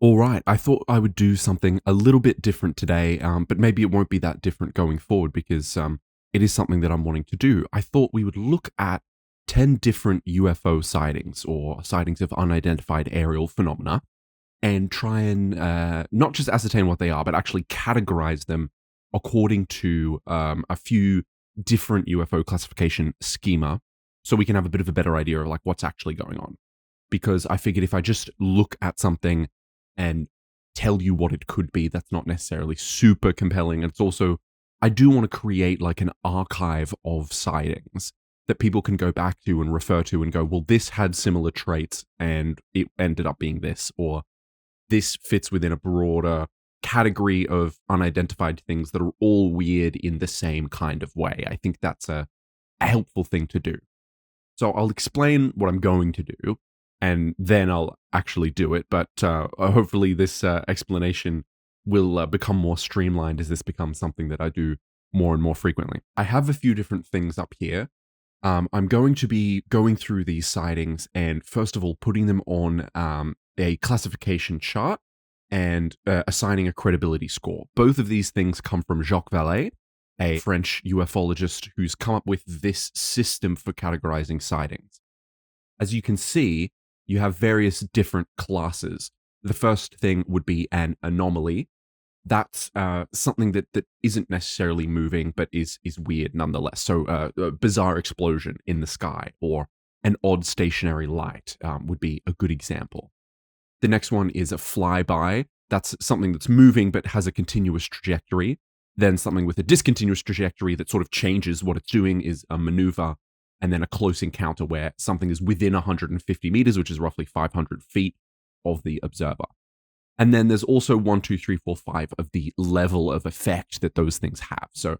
All right, I thought I would do something a little bit different today, but maybe it won't be that different going forward because it is something that I'm wanting to do. I thought we would look at 10 different UFO sightings or sightings of unidentified aerial phenomena and try and not just ascertain what they are, but actually categorize them according to a few different UFO classification schema so we can have a bit of a better idea of like what's actually going on. Because I figured if I just look at something and tell you what it could be, that's not necessarily super compelling. And it's also, I do want to create like an archive of sightings that people can go back to and refer to and go, well, this had similar traits and it ended up being this, or this fits within a broader category of unidentified things that are all weird in the same kind of way. I think that's a helpful thing to do. So I'll explain what I'm going to do, and then I'll actually do it. But hopefully this explanation will become more streamlined as this becomes something that I do more and more frequently. I have a few different things up here. I'm going to be going through these sightings and first of all putting them on a classification chart and assigning a credibility score. Both of these things come from Jacques Vallée, a French ufologist who's come up with this system for categorizing sightings. As you can see, you have various different classes. The first thing would be an anomaly. That's something that isn't necessarily moving, but is weird nonetheless. So a bizarre explosion in the sky or an odd stationary light would be a good example. The next one is a flyby. That's something that's moving but has a continuous trajectory. Then something with a discontinuous trajectory that sort of changes what it's doing is a maneuver. And then a close encounter where something is within 150 meters, which is roughly 500 feet of the observer. And then there's also 1, 2, 3, 4, 5 of the level of effect that those things have. So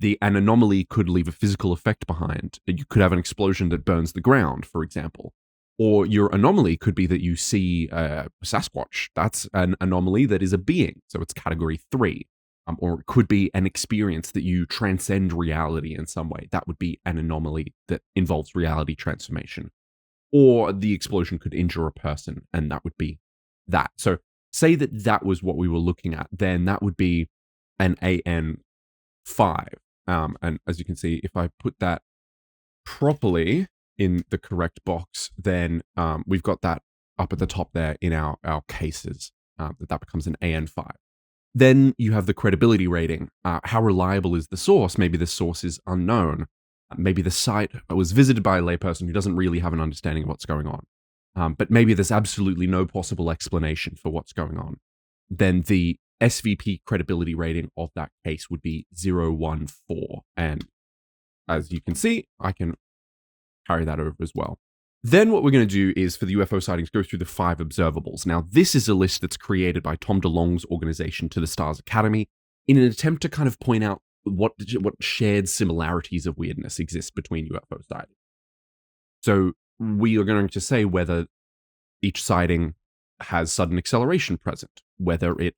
an anomaly could leave a physical effect behind. You could have an explosion that burns the ground, for example. Or your anomaly could be that you see Sasquatch. That's an anomaly that is a being. So it's category 3. Or it could be an experience that you transcend reality in some way. That would be an anomaly that involves reality transformation. Or the explosion could injure a person, and that would be that. So say that was what we were looking at, then that would be an AN5. And as you can see, if I put that properly in the correct box, then we've got that up at the top there in our cases. That becomes an AN5. Then you have the credibility rating. How reliable is the source? Maybe the source is unknown. Maybe the site was visited by a layperson who doesn't really have an understanding of what's going on. But maybe there's absolutely no possible explanation for what's going on. Then the SVP credibility rating of that case would be 014. And as you can see, I can carry that over as well. Then what we're going to do is, for the UFO sightings, go through the 5 observables. Now, this is a list that's created by Tom DeLonge's organization To the Stars Academy in an attempt to kind of point out what shared similarities of weirdness exist between UFO sightings. So we are going to say whether each sighting has sudden acceleration present, whether it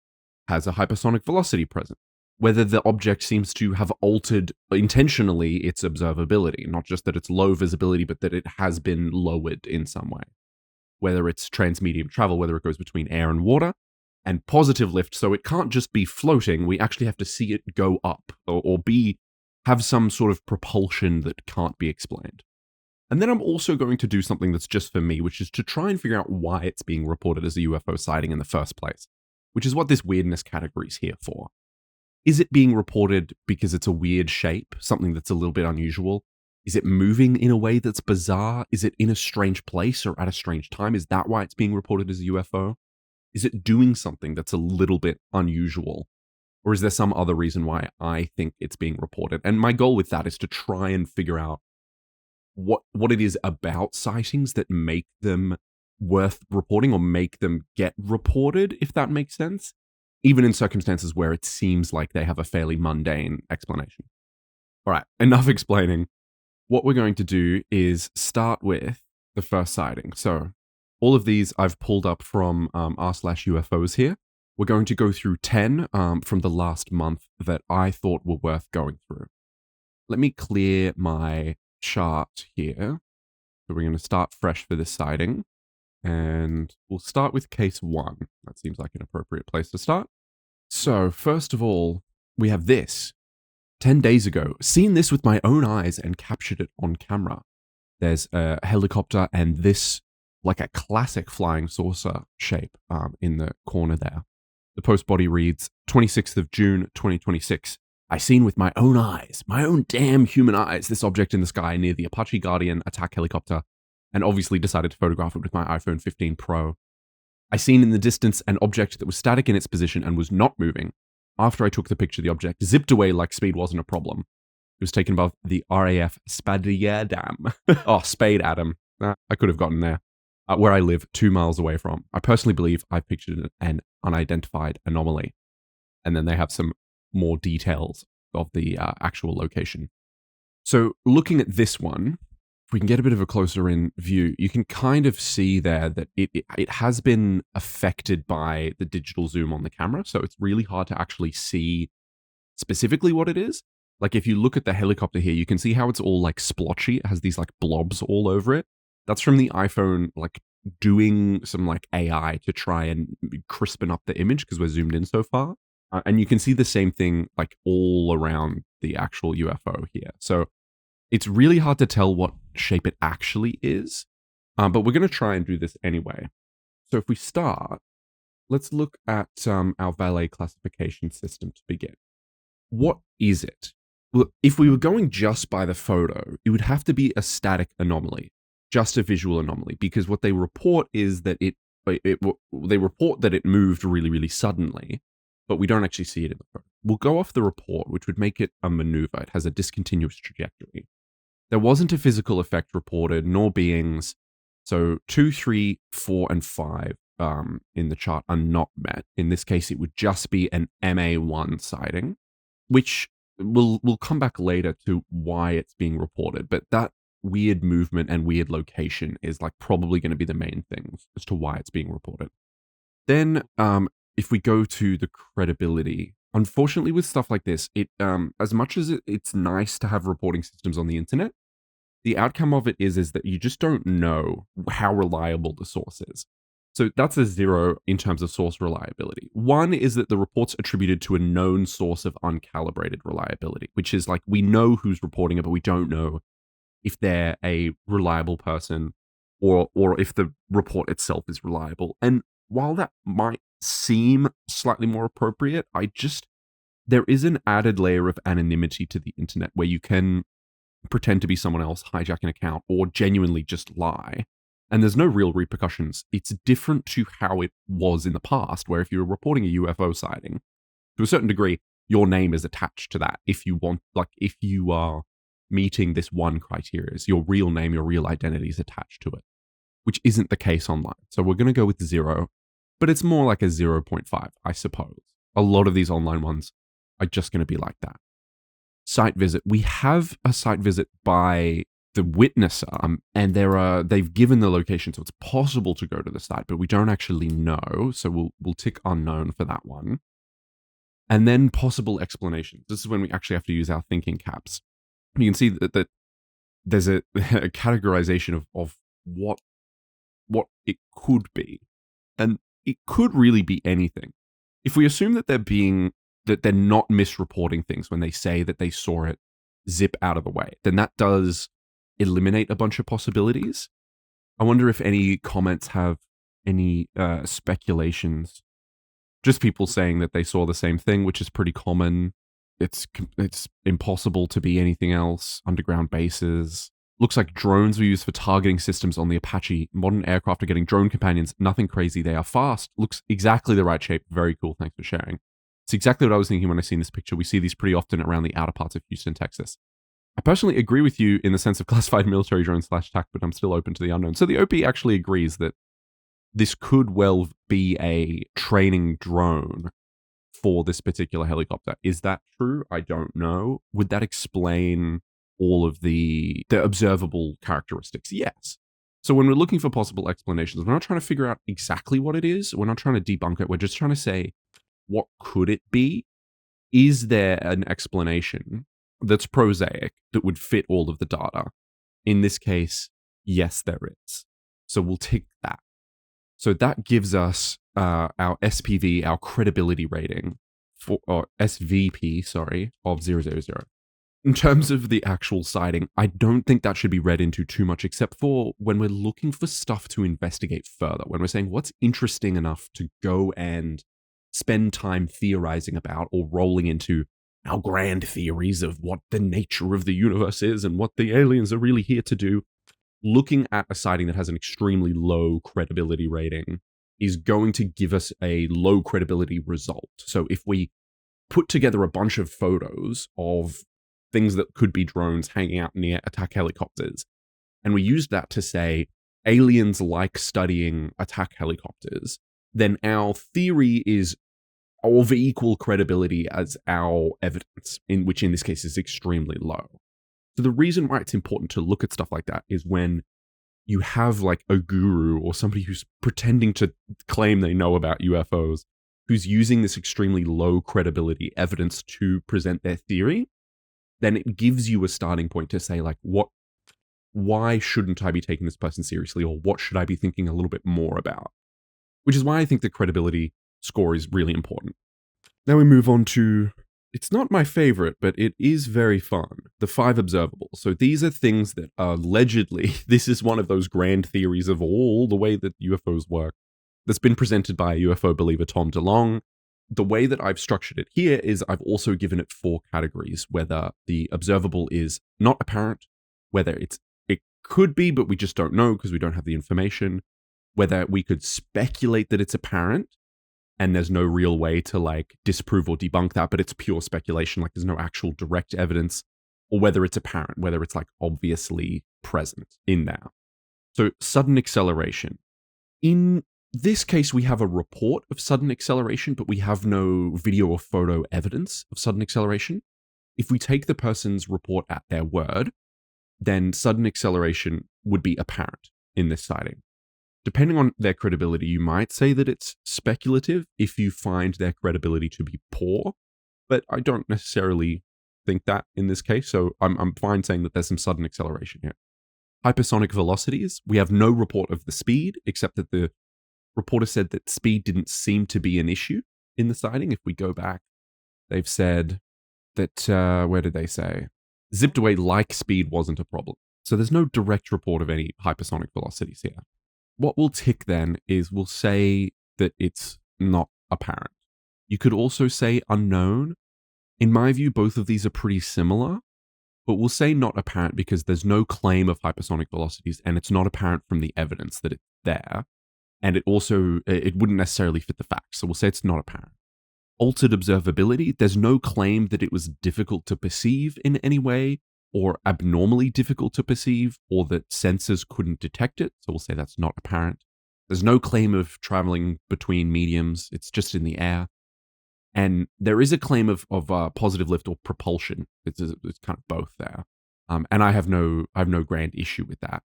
has a hypersonic velocity present, whether the object seems to have altered intentionally its observability, not just that it's low visibility, but that it has been lowered in some way. Whether it's transmedium travel, whether it goes between air and water, and positive lift, so it can't just be floating, we actually have to see it go up, or have some sort of propulsion that can't be explained. And then I'm also going to do something that's just for me, which is to try and figure out why it's being reported as a UFO sighting in the first place, which is what this weirdness category is here for. Is it being reported because it's a weird shape, something that's a little bit unusual? Is it moving in a way that's bizarre? Is it in a strange place or at a strange time? Is that why it's being reported as a UFO? Is it doing something that's a little bit unusual? Or is there some other reason why I think it's being reported? And my goal with that is to try and figure out what it is about sightings that make them worth reporting or make them get reported, if that makes sense. Even in circumstances where it seems like they have a fairly mundane explanation. All right, enough explaining. What we're going to do is start with the first sighting. So all of these I've pulled up from r/UFOs here. We're going to go through 10 from the last month that I thought were worth going through. Let me clear my chart here. So we're going to start fresh for this sighting. and we'll start with case 1. That seems like an appropriate place to start. So, first of all, we have this. 10 days ago, seen this with my own eyes and captured it on camera. There's a helicopter and this, like a classic flying saucer shape in the corner there. The post body reads, 26th of June, 2026. I seen with my own eyes, my own damn human eyes, this object in the sky near the Apache Guardian attack helicopter, and obviously decided to photograph it with my iPhone 15 Pro. I seen in the distance an object that was static in its position and was not moving. After I took the picture, the object zipped away like speed wasn't a problem. It was taken above the RAF Spadadam. Oh, Spade Adam. I could have gotten there. Where I live, 2 miles away from. I personally believe I pictured an unidentified anomaly. And then they have some more details of the actual location. So looking at this one, if we can get a bit of a closer in view, you can kind of see there that it has been affected by the digital zoom on the camera. So it's really hard to actually see specifically what it is. Like if you look at the helicopter here, you can see how it's all like splotchy. It has these like blobs all over it. That's from the iPhone like doing some like AI to try and crispen up the image because we're zoomed in so far. And you can see the same thing like all around the actual UFO here. So it's really hard to tell what shape it actually is, but we're going to try and do this anyway. So if we start, let's look at our valet classification system to begin. What is it? Well, if we were going just by the photo, it would have to be a static anomaly, just a visual anomaly, because what they report is that they report that it moved really, really suddenly, but we don't actually see it in the photo. We'll go off the report, which would make it a maneuver. It has a discontinuous trajectory. There wasn't a physical effect reported, nor beings. So 2, 3, 4, and 5 in the chart are not met. In this case, it would just be an MA1 sighting, which we'll come back later to why it's being reported. But that weird movement and weird location is like probably going to be the main things as to why it's being reported. Then if we go to the credibility, unfortunately with stuff like this, it as much as it's nice to have reporting systems on the internet, the outcome of it is that you just don't know how reliable the source is. So that's a 0 in terms of source reliability. 1 is that the report's attributed to a known source of uncalibrated reliability, which is like we know who's reporting it, but we don't know if they're a reliable person or if the report itself is reliable. And while that might seem slightly more appropriate, there is an added layer of anonymity to the internet where you can pretend to be someone else, hijack an account, or genuinely just lie. And there's no real repercussions. It's different to how it was in the past, where if you were reporting a UFO sighting, to a certain degree, your name is attached to that. If you are meeting this one criteria, your real name, your real identity is attached to it, which isn't the case online. So we're going to go with 0, but it's more like a 0.5, I suppose. A lot of these online ones are just going to be like that. Site visit. We have a site visit by the witnesser, and they've given the location, so it's possible to go to the site, but we don't actually know. So we'll tick unknown for that one. And then possible explanations. This is when we actually have to use our thinking caps. You can see that there's a categorization of what it could be, and it could really be anything. If we assume that they're not misreporting things when they say that they saw it zip out of the way, then that does eliminate a bunch of possibilities. I wonder if any comments have any speculations. Just people saying that they saw the same thing, which is pretty common. It's impossible to be anything else. Underground bases. Looks like drones were used for targeting systems on the Apache. Modern aircraft are getting drone companions. Nothing crazy. They are fast. Looks exactly the right shape. Very cool. Thanks for sharing. It's exactly what I was thinking when I seen this picture. We see these pretty often around the outer parts of Houston, Texas. I personally agree with you in the sense of classified military drone / TAC, but I'm still open to the unknown. So the OP actually agrees that this could well be a training drone for this particular helicopter. Is that true? I don't know. Would that explain all of the observable characteristics? Yes. So when we're looking for possible explanations, we're not trying to figure out exactly what it is. We're not trying to debunk it. We're just trying to say, what could it be? Is there an explanation that's prosaic that would fit all of the data? In this case, yes, there is. So we'll tick that. So that gives us our SPV, our credibility rating, or SVP, sorry, of 000. In terms of the actual sighting, I don't think that should be read into too much, except for when we're looking for stuff to investigate further, when we're saying what's interesting enough to go and spend time theorizing about or rolling into our grand theories of what the nature of the universe is and what the aliens are really here to do. Looking at a sighting that has an extremely low credibility rating is going to give us a low credibility result. So if we put together a bunch of photos of things that could be drones hanging out near attack helicopters, and we use that to say aliens like studying attack helicopters, then our theory is of equal credibility as our evidence, which in this case is extremely low. So the reason why it's important to look at stuff like that is when you have like a guru or somebody who's pretending to claim they know about UFOs, who's using this extremely low credibility evidence to present their theory, then it gives you a starting point to say like, why shouldn't I be taking this person seriously, or what should I be thinking a little bit more about? Which is why I think the credibility score is really important. Now we move on to, it's not my favorite, but it is very fun, the 5 observables. So these are things that allegedly, this is one of those grand theories of all the way that UFOs work, that's been presented by UFO believer Tom DeLonge. The way that I've structured it here is I've also given it 4 categories, whether the observable is not apparent, whether it could be, but we just don't know because we don't have the information, whether we could speculate that it's apparent, and there's no real way to like disprove or debunk that, but it's pure speculation, like there's no actual direct evidence, or whether it's apparent, whether it's like obviously present in there. So sudden acceleration. In this case, we have a report of sudden acceleration, but we have no video or photo evidence of sudden acceleration. If we take the person's report at their word, then sudden acceleration would be apparent in this sighting. Depending on their credibility, you might say that it's speculative if you find their credibility to be poor, but I don't necessarily think that in this case, so I'm fine saying that there's some sudden acceleration here. Hypersonic velocities, we have no report of the speed, except that the reporter said that speed didn't seem to be an issue in the sighting. If we go back, they've said that, where did they say? Zipped away like speed wasn't a problem. So there's no direct report of any hypersonic velocities here. What we'll tick then is we'll say that it's not apparent. You could also say unknown. In my view, both of these are pretty similar, but we'll say not apparent because there's no claim of hypersonic velocities and it's not apparent from the evidence that it's there. And it wouldn't necessarily fit the facts. So we'll say it's not apparent. Altered observability, there's no claim that it was difficult to perceive in any way, or abnormally difficult to perceive, or that sensors couldn't detect it. So we'll say that's not apparent. There's no claim of traveling between mediums. It's just in the air. And there is a claim of positive lift or propulsion. It's kind of both there. And I have no grand issue with that.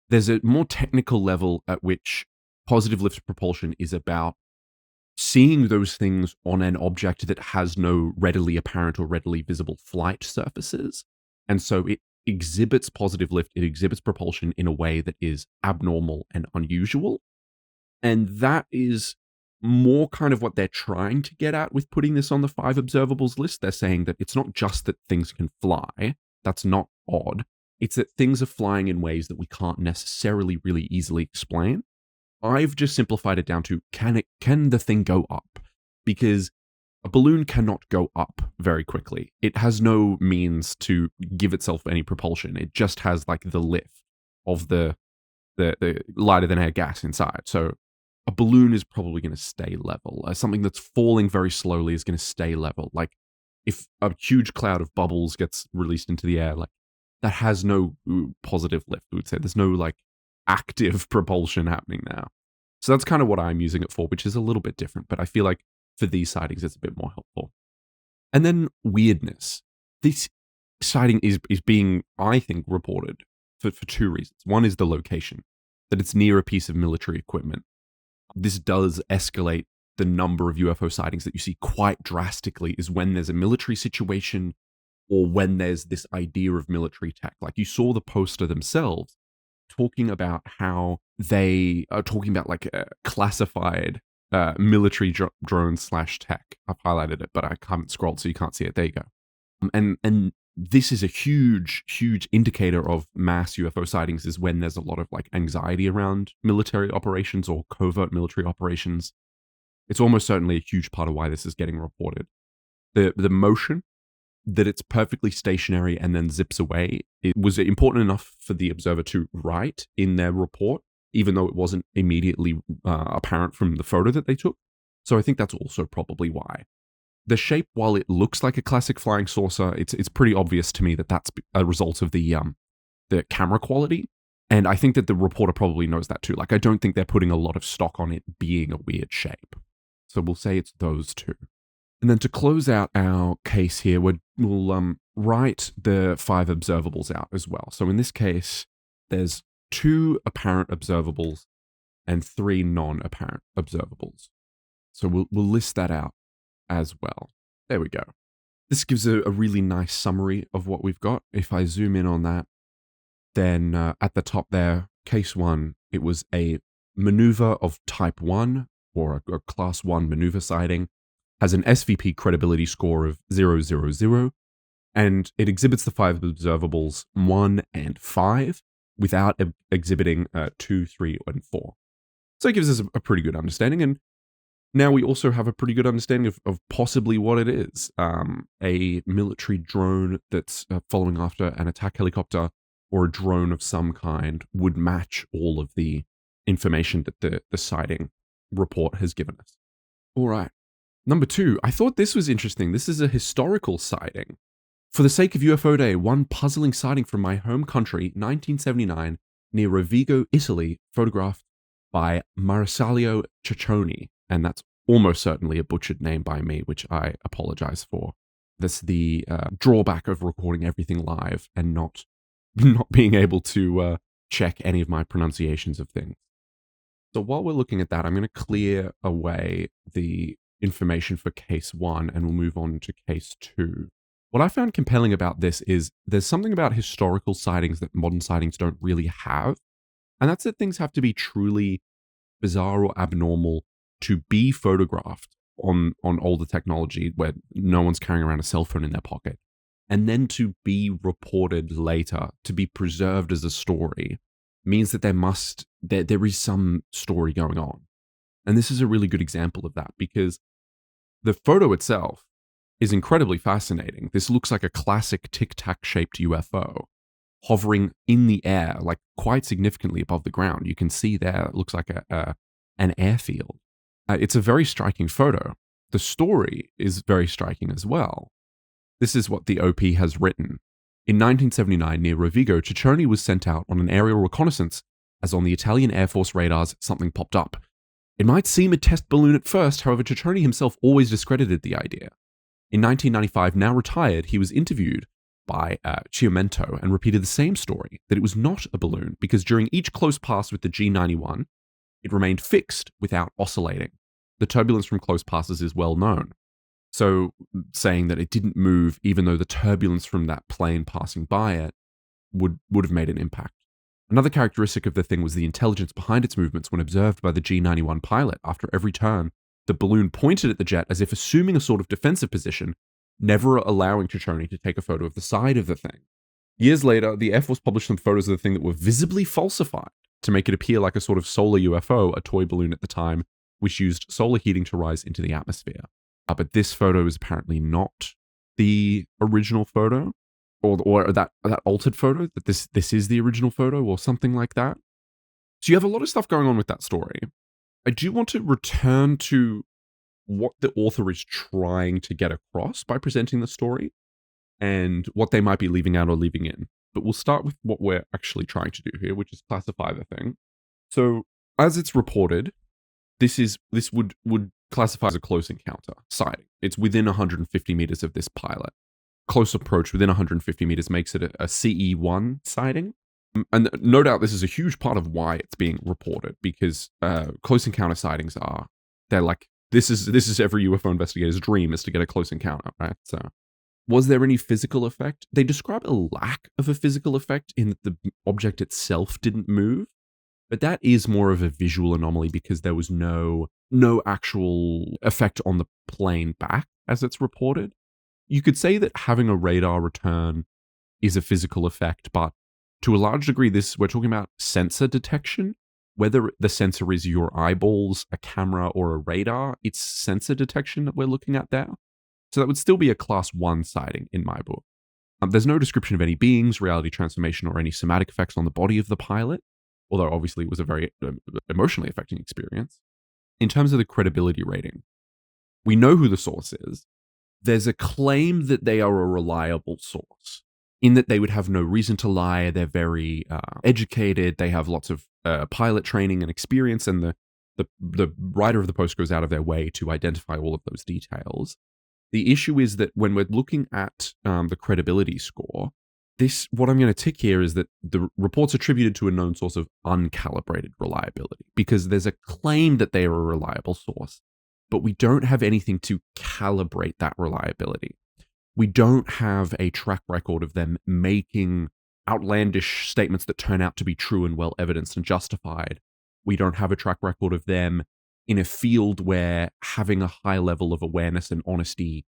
There's a more technical level at which positive lift propulsion is about seeing those things on an object that has no readily apparent or readily visible flight surfaces. And so it exhibits positive lift, it exhibits propulsion in a way that is abnormal and unusual. And that is more kind of what they're trying to get at with putting this on the 5 observables list. They're saying that it's not just that things can fly. That's not odd. It's that things are flying in ways that we can't necessarily really easily explain. I've just simplified it down to, can the thing go up? Because a balloon cannot go up very quickly. It has no means to give itself any propulsion. It just has like the lift of the lighter than air gas inside. So a balloon is probably going to stay level. Something that's falling very slowly is going to stay level. Like if a huge cloud of bubbles gets released into the air, like that has no positive lift, we would say. There's no like active propulsion happening now. So that's kind of what I'm using it for, which is a little bit different, but I feel like for these sightings, it's a bit more helpful. And then weirdness. This sighting is being, I think, reported for 2 reasons. One is the location, that it's near a piece of military equipment. This does escalate the number of UFO sightings that you see quite drastically is when there's a military situation or when there's this idea of military tech. Like you saw the poster themselves talking about how they are talking about like a classified military drone slash tech. I've highlighted it, but I haven't scrolled, so you can't see it. There you go. And this is a huge, huge indicator of mass UFO sightings, is when there's a lot of like anxiety around military operations or covert military operations. It's almost certainly a huge part of why this is getting reported. The motion that it's perfectly stationary and then zips away, it was important enough for the observer to write in their report, even though it wasn't immediately apparent from the photo that they took. So I think that's also probably why. The shape, while it looks like a classic flying saucer, it's pretty obvious to me that that's a result of the camera quality. And I think that the reporter probably knows that too. Like, I don't think they're putting a lot of stock on it being a weird shape. So we'll say it's those two. And then to close out our case here, we'll write the 5 observables out as well. So in this case, there's 2 apparent observables and 3 non-apparent observables. So we'll list that out as well. There we go. This gives a really nice summary of what we've got. If I zoom in on that, then at the top there, case 1, it was a maneuver of type 1, or a class 1 maneuver sighting, has an SVP credibility score of 000, and it exhibits the 5 observables 1 and 5 without exhibiting 2, 3, and 4. So it gives us a pretty good understanding. And now we also have a pretty good understanding of possibly what it is. A military drone that's following after an attack helicopter, or a drone of some kind, would match all of the information that the sighting report has given us. All right. Number 2, I thought this was interesting. This is a historical sighting. For the sake of UFO Day, one puzzling sighting from my home country, 1979, near Rovigo, Italy, photographed by Marisalio Ciccioni. And that's almost certainly a butchered name by me, which I apologize for. That's the drawback of recording everything live and not being able to check any of my pronunciations of things. So while we're looking at that, I'm going to clear away the information for case 1, and we'll move on to case 2. What I found compelling about this is there's something about historical sightings that modern sightings don't really have, and that's that things have to be truly bizarre or abnormal to be photographed on older technology where no one's carrying around a cell phone in their pocket, and then to be reported later, to be preserved as a story, means that there is some story going on. And this is a really good example of that, because the photo itself is incredibly fascinating. This looks like a classic tic-tac shaped UFO hovering in the air, like quite significantly above the ground. You can see there, it looks like an airfield. It's a very striking photo. The story is very striking as well. This is what the OP has written. In 1979, near Rovigo, Ciccioni was sent out on an aerial reconnaissance as on the Italian Air Force radars something popped up. It might seem a test balloon at first, however, Ciccioni himself always discredited the idea. In 1995, now retired, he was interviewed by Chiomento and repeated the same story, that it was not a balloon, because during each close pass with the G91, it remained fixed without oscillating. The turbulence from close passes is well known. So saying that it didn't move, even though the turbulence from that plane passing by it would have made an impact. Another characteristic of the thing was the intelligence behind its movements when observed by the G91 pilot. After every turn, the balloon pointed at the jet as if assuming a sort of defensive position, never allowing Ciccioni to take a photo of the side of the thing. Years later, the Air Force published some photos of the thing that were visibly falsified to make it appear like a sort of solar UFO, a toy balloon at the time, which used solar heating to rise into the atmosphere. But this photo is apparently not the original photo, or that altered photo, that this is the original photo or something like that. So you have a lot of stuff going on with that story. I do want to return to what the author is trying to get across by presenting the story and what they might be leaving out or leaving in. But we'll start with what we're actually trying to do here, which is classify the thing. So as it's reported, this would classify as a close encounter sighting. It's within 150 meters of this pilot. Close approach within 150 meters makes it a CE1 sighting. And no doubt this is a huge part of why it's being reported, because close encounter sightings they're like, this is every UFO investigator's dream, is to get a close encounter, right? So Was there any physical effect? They describe a lack of a physical effect in that the object itself didn't move, but that is more of a visual anomaly because there was no actual effect on the plane back as it's reported. You could say that having a radar return is a physical effect, but to a large degree, we're talking about sensor detection. Whether the sensor is your eyeballs, a camera, or a radar, it's sensor detection that we're looking at there. So that would still be a class 1 sighting in my book. There's no description of any beings, reality transformation, or any somatic effects on the body of the pilot, although obviously it was a very emotionally affecting experience. In terms of the credibility rating, we know who the source is. There's a claim that they are a reliable source, in that they would have no reason to lie. They're very educated. They have lots of pilot training and experience, and the writer of the post goes out of their way to identify all of those details. The issue is that when we're looking at the credibility score, what I'm going to tick here is that the report's attributed to a known source of uncalibrated reliability, because there's a claim that they are a reliable source, but we don't have anything to calibrate that reliability. We don't have a track record of them making outlandish statements that turn out to be true and well evidenced and justified. We don't have a track record of them in a field where having a high level of awareness and honesty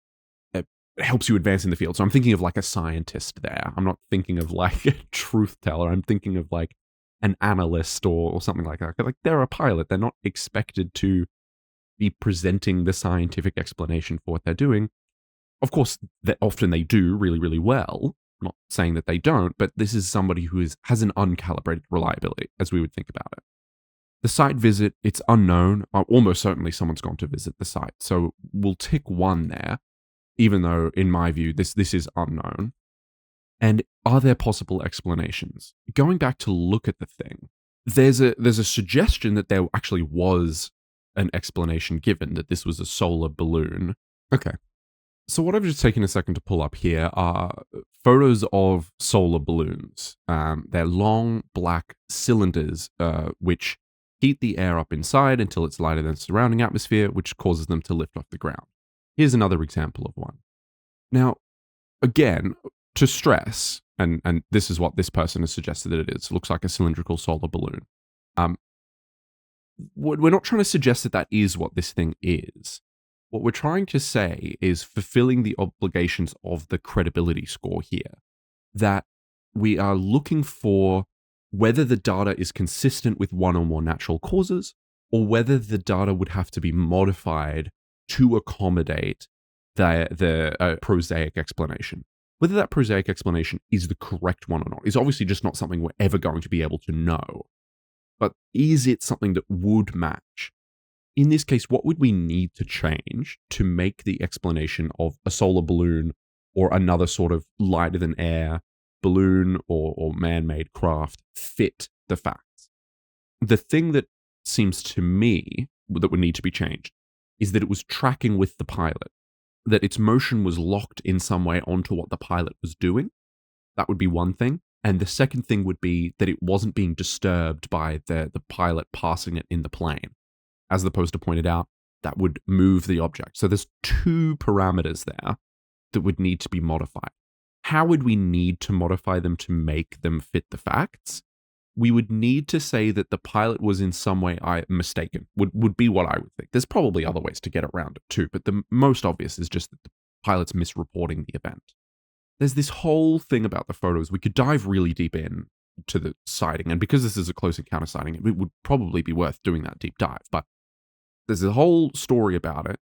helps you advance in the field. So I'm thinking of like a scientist there. I'm not thinking of like a truth teller. I'm thinking of like an analyst or something like that. Like, they're a pilot. They're not expected to be presenting the scientific explanation for what they're doing. Of course, often they do really, really well. I'm not saying that they don't, but this is somebody who has an uncalibrated reliability, as we would think about it. The site visit, it's unknown. Almost certainly someone's gone to visit the site. So we'll tick 1 there, even though, in my view, this is unknown. And are there possible explanations? Going back to look at the thing, there's a suggestion that there actually was an explanation given, that this was a solar balloon. Okay. So what I've just taken a second to pull up here are photos of solar balloons. They're long, black cylinders, which heat the air up inside until it's lighter than the surrounding atmosphere, which causes them to lift off the ground. Here's another example of one. Now, again, to stress, and this is what this person has suggested that it is, looks like a cylindrical solar balloon. We're not trying to suggest that is what this thing is. What we're trying to say is fulfilling the obligations of the credibility score here, that we are looking for whether the data is consistent with one or more natural causes, or whether the data would have to be modified to accommodate the prosaic explanation. Whether that prosaic explanation is the correct one or not is obviously just not something we're ever going to be able to know. But is it something that would match? In this case, what would we need to change to make the explanation of a solar balloon or another sort of lighter than air balloon or man-made craft fit the facts? The thing that seems to me that would need to be changed is that it was tracking with the pilot, that its motion was locked in some way onto what the pilot was doing. That would be one thing. And the second thing would be that it wasn't being disturbed by the pilot passing it in the plane. As the poster pointed out, that would move the object. So there's 2 parameters there that would need to be modified. How would we need to modify them to make them fit the facts? We would need to say that the pilot was in some way mistaken, would be what I would think. There's probably other ways to get around it too, but the most obvious is just that the pilot's misreporting the event. There's this whole thing about the photos. We could dive really deep in to the sighting, and because this is a close encounter sighting, it would probably be worth doing that deep dive, but there's a whole story about it.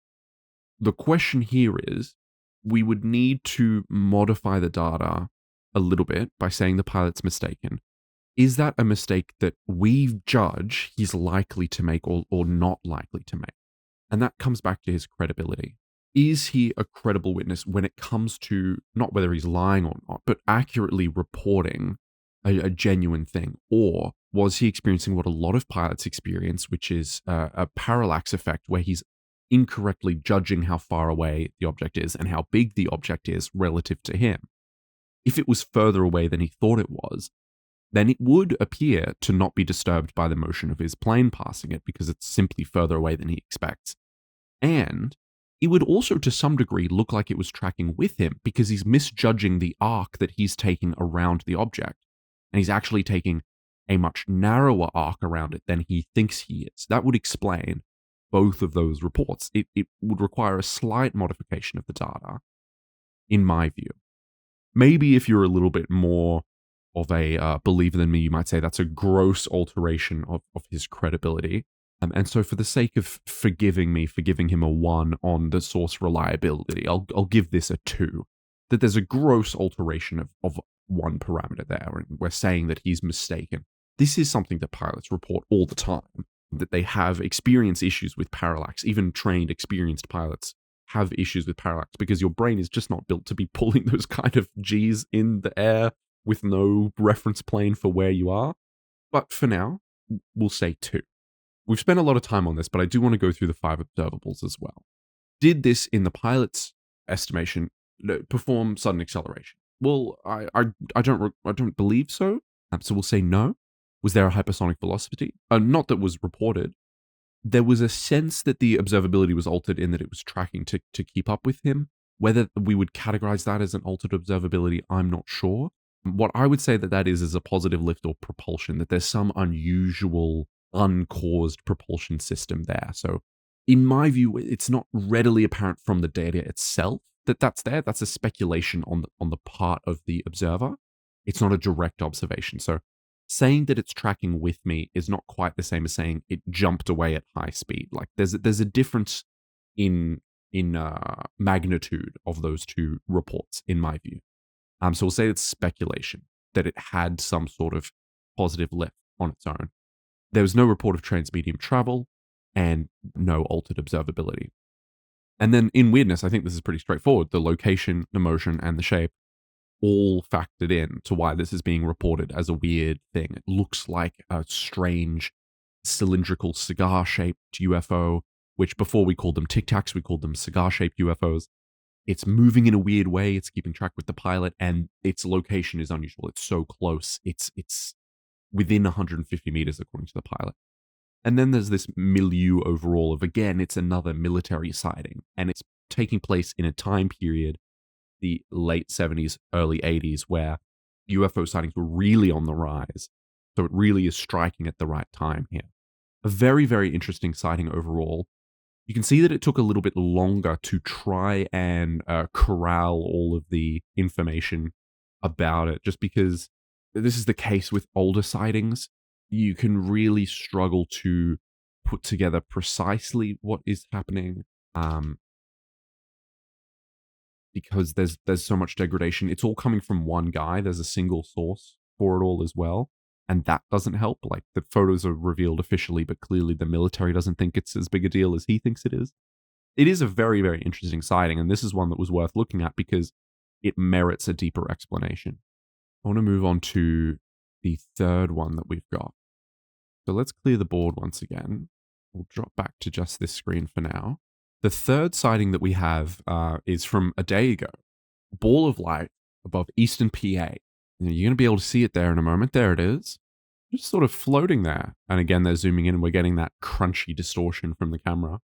The question here is, we would need to modify the data a little bit by saying the pilot's mistaken. Is that a mistake that we judge he's likely to make or not likely to make? And that comes back to his credibility. Is he a credible witness when it comes to not whether he's lying or not, but accurately reporting a genuine thing? Or was he experiencing what a lot of pilots experience, which is a parallax effect where he's incorrectly judging how far away the object is and how big the object is relative to him? If it was further away than he thought it was, then it would appear to not be disturbed by the motion of his plane passing it because it's simply further away than he expects. And It would also, to some degree, look like it was tracking with him because he's misjudging the arc that he's taking around the object. And he's actually taking a much narrower arc around it than he thinks he is. That would explain both of those reports. It would require a slight modification of the data, in my view. Maybe if you're a little bit more of a believer than me, you might say that's a gross alteration of his credibility. And so for the sake of forgiving him a 1 on the source reliability, I'll give this a 2. That there's a gross alteration of one parameter there, and we're saying that he's mistaken. This is something that pilots report all the time, that they have experienced issues with parallax. Even trained, experienced pilots have issues with parallax because your brain is just not built to be pulling those kind of G's in the air with no reference plane for where you are. But for now, we'll say 2. We've spent a lot of time on this, but I do want to go through the 5 observables as well. Did this, in the pilot's estimation, perform sudden acceleration? Well, I don't believe so. So we'll say no. Was there a hypersonic velocity? Not that was reported. There was a sense that the observability was altered in that it was tracking to keep up with him. Whether we would categorize that as an altered observability, I'm not sure. What I would say that is a positive lift or propulsion, that there's some unusual, uncaused propulsion system there. So in my view, it's not readily apparent from the data itself that that's there. That's a speculation on the part of the observer. It's not a direct observation. So saying that it's tracking with me is not quite the same as saying it jumped away at high speed. Like there's a difference in magnitude of those two reports, in my view. So we'll say it's speculation that it had some sort of positive lift on its own. There was no report of transmedium travel and no altered observability. And then in weirdness, I think this is pretty straightforward. The location, the motion, and the shape all factored in to why this is being reported as a weird thing. It looks like a strange cylindrical cigar-shaped UFO, which before we called them Tic Tacs, we called them cigar-shaped UFOs. It's moving in a weird way. It's keeping track with the pilot, and its location is unusual. It's so close. It's within 150 meters, according to the pilot. And then there's this milieu overall of, again, it's another military sighting, and it's taking place in a time period, the late 70s, early 80s, where UFO sightings were really on the rise. So it really is striking at the right time here. A very, very interesting sighting overall. You can see that it took a little bit longer to try and corral all of the information about it, just because this is the case with older sightings. You can really struggle to put together precisely what is happening because there's so much degradation. It's all coming from one guy. There's a single source for it all as well. And that doesn't help. Like, the photos are revealed officially, but clearly the military doesn't think it's as big a deal as he thinks it is. It is a very, very interesting sighting, and this is one that was worth looking at because it merits a deeper explanation. I want to move on to the third one that we've got. So let's clear the board once again. We'll drop back to just this screen for now. The third sighting that we have is from a day ago. Ball of light above Eastern PA. You're going to be able to see it there in a moment. There it is. Just sort of floating there. And again, they're zooming in and we're getting that crunchy distortion from the camera.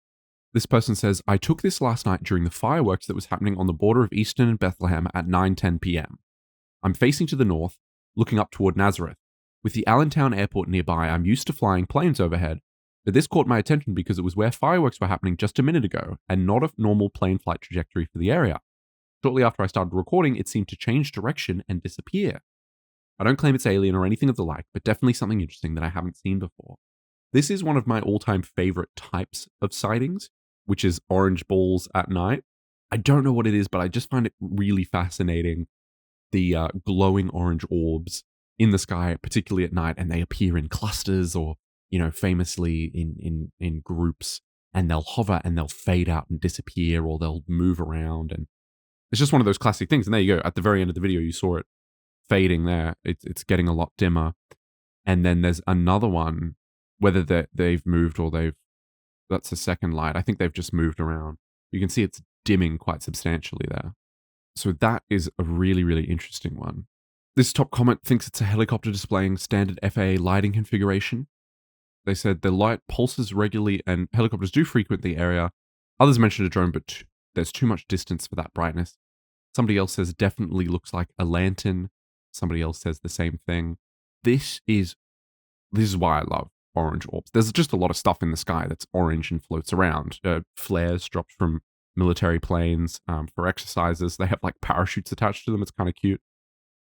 This person says, I took this last night during the fireworks that was happening on the border of Eastern and Bethlehem at 9:10 p.m. I'm facing to the north, looking up toward Nazareth. With the Allentown airport nearby, I'm used to flying planes overhead, but this caught my attention because it was where fireworks were happening just a minute ago and not a normal plane flight trajectory for the area. Shortly after I started recording, it seemed to change direction and disappear. I don't claim it's alien or anything of the like, but definitely something interesting that I haven't seen before. This is one of my all-time favorite types of sightings, which is orange balls at night. I don't know what it is, but I just find it really fascinating. The glowing orange orbs in the sky, particularly at night, and they appear in clusters or, famously in groups, and they'll hover and they'll fade out and disappear, or they'll move around. And it's just one of those classic things. And there you go. At the very end of the video, you saw it fading there. It's getting a lot dimmer. And then there's another one, whether they've moved or that's the second light. I think they've just moved around. You can see it's dimming quite substantially there. So that is a really, really interesting one. This top comment thinks it's a helicopter displaying standard FAA lighting configuration. They said the light pulses regularly and helicopters do frequent the area, Others mentioned a drone, but there's too much distance for that brightness. Somebody else says definitely looks like a lantern. Somebody else says the same thing. This is why I love orange orbs. There's just a lot of stuff in the sky that's orange and floats around. Flares dropped from military planes for exercises. They have like parachutes attached to them. It's kind of cute.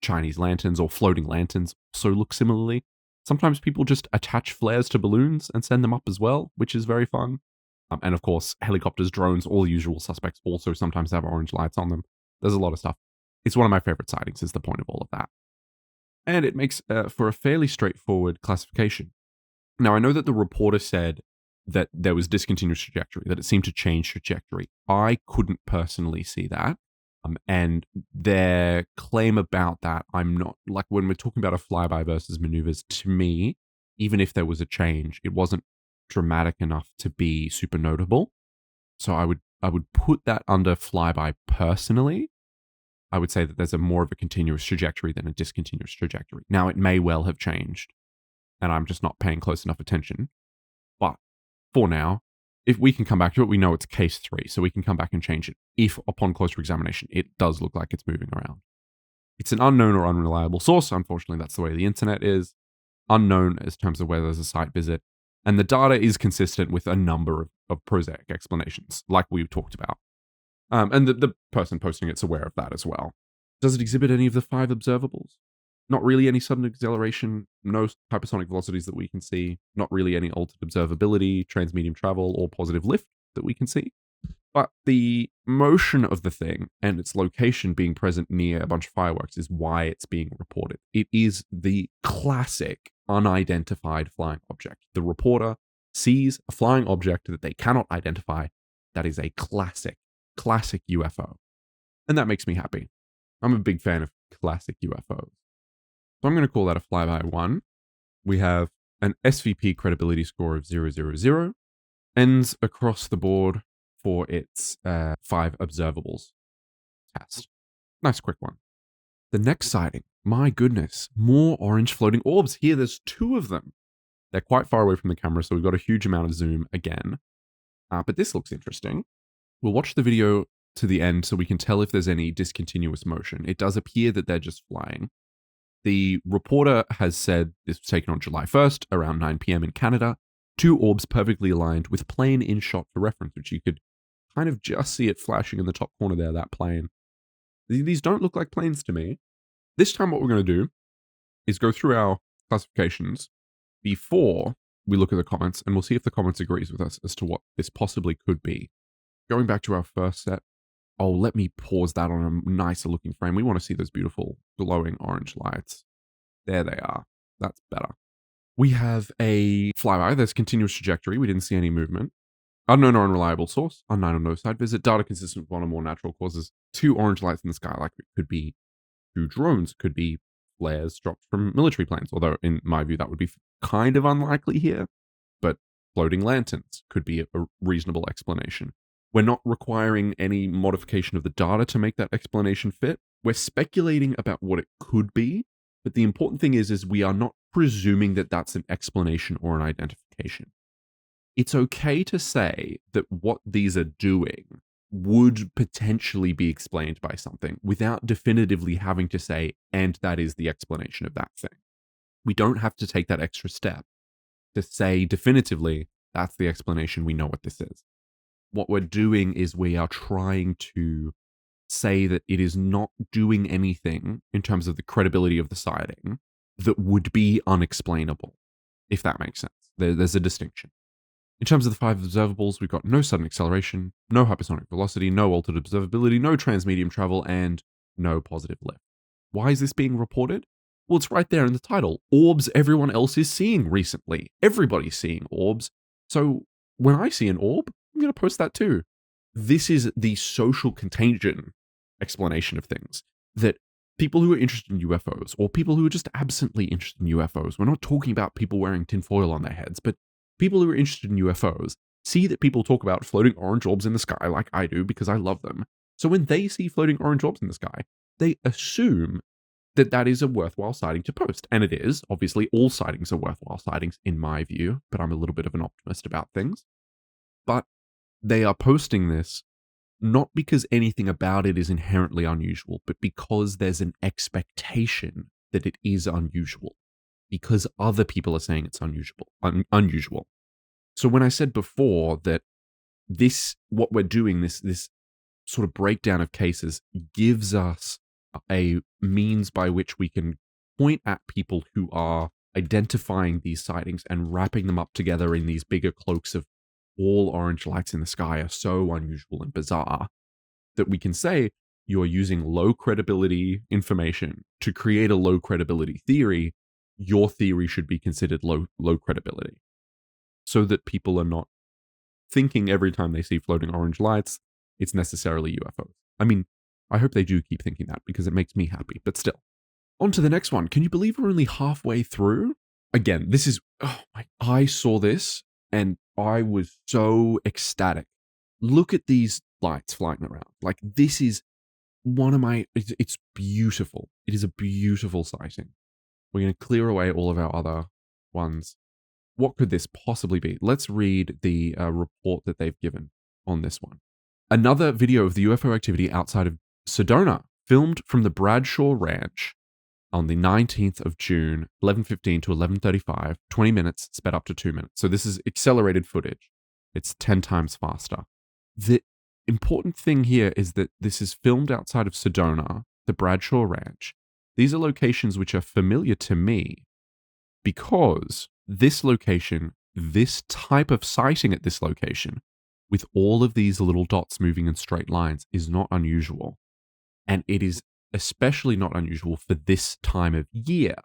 Chinese lanterns or floating lanterns also look similarly. Sometimes people just attach flares to balloons and send them up as well, which is very fun. And of course, helicopters, drones, all the usual suspects also sometimes have orange lights on them. There's a lot of stuff. It's one of my favorite sightings, is the point of all of that. And it makes for a fairly straightforward classification. Now, I know that the reporter said that there was discontinuous trajectory, that it seemed to change trajectory. I couldn't personally see that. And their claim about that, I'm not, like when we're talking about a flyby versus maneuvers, to me, even if there was a change, it wasn't dramatic enough to be super notable. So I would put that under flyby personally. I would say that there's a more of a continuous trajectory than a discontinuous trajectory. Now, it may well have changed, and I'm just not paying close enough attention. But for now, if we can come back to it, we know it's case 3, so we can come back and change it if, upon closer examination, it does look like it's moving around. It's an unknown or unreliable source. Unfortunately, that's the way the internet is. Unknown in terms of whether there's a site visit. And the data is consistent with a number of prosaic explanations, like we've talked about. And the person posting it's aware of that as well. Does it exhibit any of the 5 observables? Not really any sudden acceleration, no hypersonic velocities that we can see, not really any altered observability, transmedium travel, or positive lift that we can see. But the motion of the thing and its location being present near a bunch of fireworks is why it's being reported. It is the classic unidentified flying object. The reporter sees a flying object that they cannot identify. That is a classic UFO. And that makes me happy. I'm a big fan of classic UFOs. So I'm going to call that a flyby 1. We have an SVP credibility score of 000, ends across the board for its 5 observables test. Nice quick one. The next sighting, my goodness, more orange floating orbs. Here, there's 2 of them. They're quite far away from the camera, so we've got a huge amount of zoom again. But this looks interesting. We'll watch the video to the end so we can tell if there's any discontinuous motion. It does appear that they're just flying. The reporter has said this was taken on July 1st, around 9 p.m. in Canada. 2 orbs perfectly aligned with plane in shot for reference, which you could kind of just see it flashing in the top corner there, that plane. These don't look like planes to me. This time what we're going to do is go through our classifications before we look at the comments, and we'll see if the comments agrees with us as to what this possibly could be. Going back to our first set, oh, let me pause that on a nicer looking frame. We want to see those beautiful glowing orange lights. There they are. That's better. We have a flyby. There's continuous trajectory. We didn't see any movement. Unknown or unreliable source. Unknown or no site visit. Data consistent with one or more natural causes. 2 orange lights in the sky. Like it could be 2 drones. Could be flares dropped from military planes. Although in my view, that would be kind of unlikely here. But floating lanterns could be a reasonable explanation. We're not requiring any modification of the data to make that explanation fit. We're speculating about what it could be, but the important thing is we are not presuming that that's an explanation or an identification. It's okay to say that what these are doing would potentially be explained by something without definitively having to say, and that is the explanation of that thing. We don't have to take that extra step to say definitively, that's the explanation, we know what this is. What we're doing is we are trying to say that it is not doing anything in terms of the credibility of the sighting that would be unexplainable, if that makes sense. There's a distinction. In terms of the 5 observables, we've got no sudden acceleration, no hypersonic velocity, no altered observability, no transmedium travel, and no positive lift. Why is this being reported? Well, it's right there in the title. Orbs everyone else is seeing recently. Everybody's seeing orbs. So when I see an orb, I'm going to post that too. This is the social contagion explanation of things. That people who are interested in UFOs, or people who are just absently interested in UFOs, we're not talking about people wearing tinfoil on their heads, but people who are interested in UFOs see that people talk about floating orange orbs in the sky like I do because I love them. So when they see floating orange orbs in the sky, they assume that that is a worthwhile sighting to post. And it is. Obviously, all sightings are worthwhile sightings in my view, but I'm a little bit of an optimist about things. But they are posting this not because anything about it is inherently unusual, but because there's an expectation that it is unusual, because other people are saying it's unusual. So when I said before that what we're doing, this sort of breakdown of cases gives us a means by which we can point at people who are identifying these sightings and wrapping them up together in these bigger cloaks of all orange lights in the sky are so unusual and bizarre that we can say you're using low credibility information to create a low credibility theory. Your theory should be considered low credibility, so that people are not thinking every time they see floating orange lights it's necessarily UFOs. I mean, I hope they do keep thinking that because it makes me happy, but still. On to the next one. Can you believe we're only halfway through? Again, I saw this and I was so ecstatic. Look at these lights flying around. Like, this is it's beautiful. It is a beautiful sighting. We're going to clear away all of our other ones. What could this possibly be? Let's read the report that they've given on this one. Another video of the UFO activity outside of Sedona, filmed from the Bradshaw Ranch on the 19th of June, 11:15 to 11:35, 20 minutes, sped up to 2 minutes. So this is accelerated footage. It's 10 times faster. The important thing here is that this is filmed outside of Sedona, the Bradshaw Ranch. These are locations which are familiar to me because this location, this type of sighting at this location, with all of these little dots moving in straight lines, is not unusual. And it is especially not unusual for this time of year.